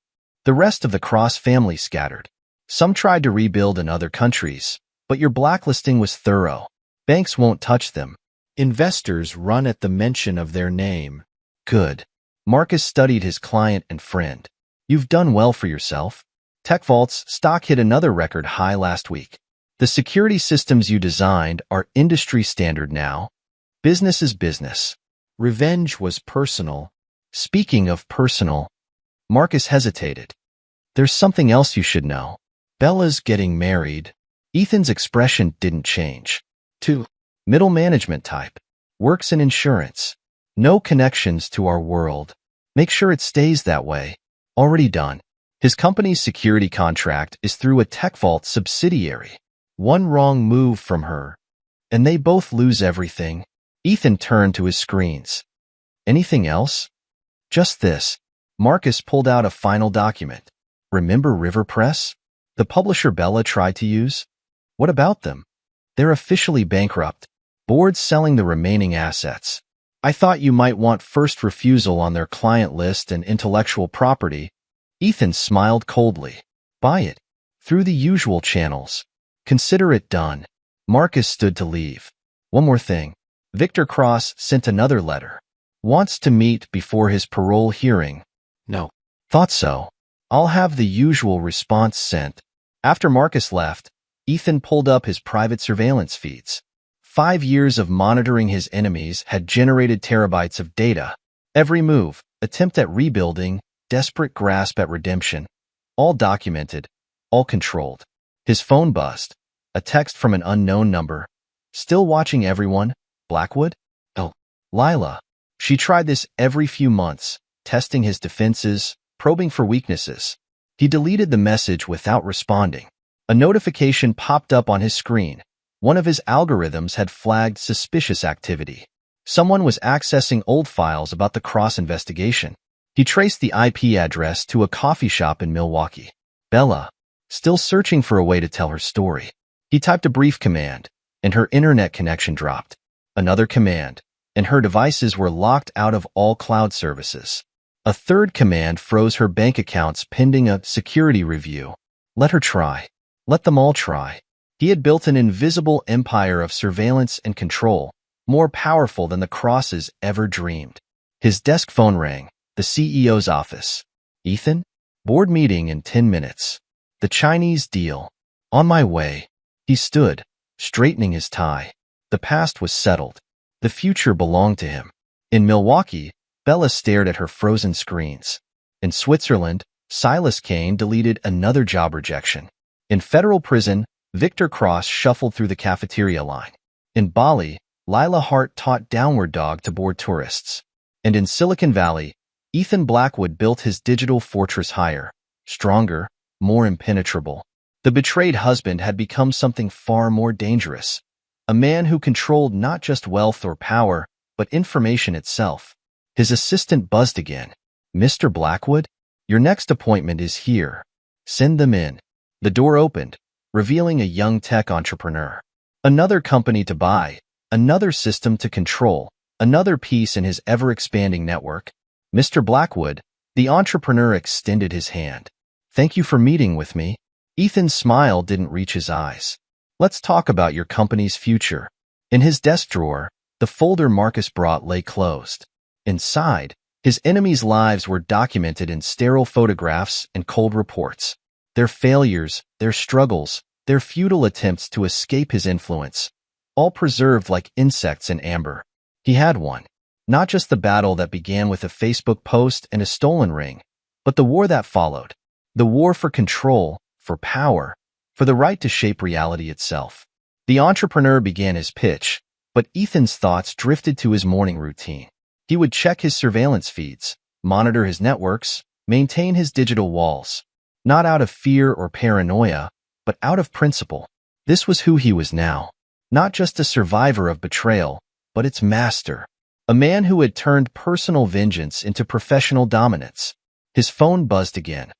The rest of the Cross family scattered. Some tried to rebuild in other countries, but your blacklisting was thorough. Banks won't touch them. Investors run at the mention of their name. Good. Marcus studied his client and friend. You've done well for yourself. TechVault's stock hit another record high last week. The security systems you designed are industry standard now. Business is business. Revenge was personal. Speaking of personal, Marcus hesitated. There's something else you should know. Bella's getting married. Ethan's expression didn't change. To middle management type. Works in insurance. No connections to our world. Make sure it stays that way. Already done. His company's security contract is through a TechVault subsidiary. One wrong move from her, and they both lose everything. Ethan turned to his screens. Anything else? Just this. Marcus pulled out a final document. Remember River Press? The publisher Bella tried to use? What about them? They're officially bankrupt. Board's selling the remaining assets. I thought you might want first refusal on their client list and intellectual property. Ethan smiled coldly. Buy it. Through the usual channels. Consider it done. Marcus stood to leave. One more thing. Victor Cross sent another letter. Wants to meet before his parole hearing. No. Thought so. I'll have the usual response sent. After Marcus left, Ethan pulled up his private surveillance feeds. 5 years of monitoring his enemies had generated terabytes of data. Every move, attempt at rebuilding, desperate grasp at redemption. All documented, all controlled. His phone buzzed. A text from an unknown number. Still watching everyone? Blackwood? Oh, Lila. She tried this every few months, testing his defenses, probing for weaknesses. He deleted the message without responding. A notification popped up on his screen. One of his algorithms had flagged suspicious activity. Someone was accessing old files about the Cross investigation. He traced the IP address to a coffee shop in Milwaukee. Bella, still searching for a way to tell her story. He typed a brief command, and her internet connection dropped. Another command, and her devices were locked out of all cloud services. A third command froze her bank accounts pending a security review. Let her try. Let them all try. He had built an invisible empire of surveillance and control, more powerful than the Crosses ever dreamed. His desk phone rang, the CEO's office. Ethan? Board meeting in 10 minutes. The Chinese deal. On my way. He stood, straightening his tie. The past was settled. The future belonged to him. In Milwaukee, Bella stared at her frozen screens. In Switzerland, Silas Kane deleted another job rejection. In federal prison, Victor Cross shuffled through the cafeteria line. In Bali, Lila Hart taught downward dog to board tourists. And in Silicon Valley, Ethan Blackwood built his digital fortress higher, stronger, more impenetrable. The betrayed husband had become something far more dangerous. A man who controlled not just wealth or power, but information itself. His assistant buzzed again. Mr. Blackwood? Your next appointment is here. Send them in. The door opened, revealing a young tech entrepreneur. Another company to buy, another system to control, another piece in his ever-expanding network. Mr. Blackwood, the entrepreneur extended his hand. Thank you for meeting with me. Ethan's smile didn't reach his eyes. Let's talk about your company's future. In his desk drawer, the folder Marcus brought lay closed. Inside, his enemies' lives were documented in sterile photographs and cold reports. Their failures, their struggles, their futile attempts to escape his influence, all preserved like insects in amber. He had won. Not just the battle that began with a Facebook post and a stolen ring, but the war that followed. The war for control, for power, for the right to shape reality itself. The entrepreneur began his pitch, but Ethan's thoughts drifted to his morning routine. He would check his surveillance feeds, monitor his networks, maintain his digital walls, not out of fear or paranoia, but out of principle. This was who he was now. Not just a survivor of betrayal, but its master. A man who had turned personal vengeance into professional dominance. His phone buzzed again.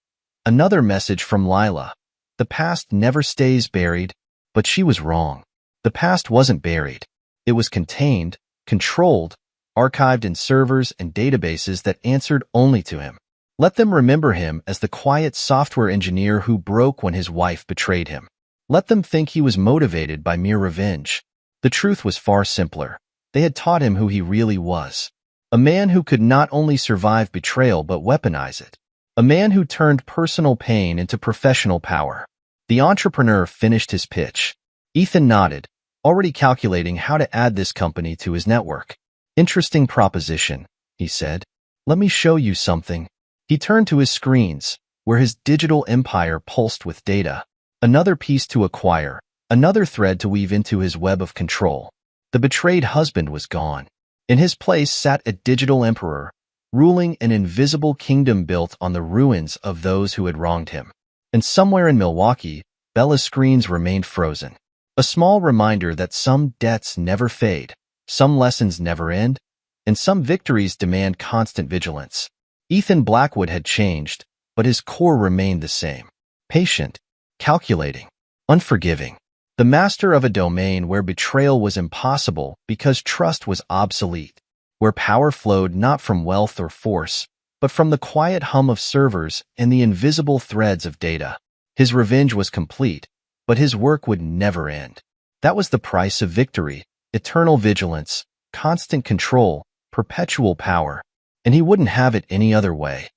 Another message from Lila. The past never stays buried, but she was wrong. The past wasn't buried. It was contained, controlled, archived in servers and databases that answered only to him. Let them remember him as the quiet software engineer who broke when his wife betrayed him. Let them think he was motivated by mere revenge. The truth was far simpler. They had taught him who he really was. A man who could not only survive betrayal but weaponize it. A man who turned personal pain into professional power. The entrepreneur finished his pitch. Ethan nodded, already calculating how to add this company to his network. Interesting proposition, he said. Let me show you something. He turned to his screens, where his digital empire pulsed with data. Another piece to acquire, another thread to weave into his web of control. The betrayed husband was gone. In his place sat a digital emperor, ruling an invisible kingdom built on the ruins of those who had wronged him. And somewhere in Milwaukee, Bella's screens remained frozen. A small reminder that some debts never fade, some lessons never end, and some victories demand constant vigilance. Ethan Blackwood had changed, but his core remained the same. Patient, calculating, unforgiving. The master of a domain where betrayal was impossible because trust was obsolete, where power flowed not from wealth or force, but from the quiet hum of servers and the invisible threads of data. His revenge was complete, but his work would never end. That was the price of victory, eternal vigilance, constant control, perpetual power, and he wouldn't have it any other way.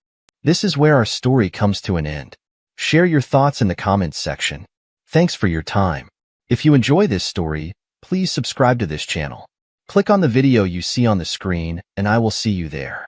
This is where our story comes to an end. Share your thoughts in the comments section. Thanks for your time. If you enjoy this story, please subscribe to this channel. Click on the video you see on the screen, and I will see you there.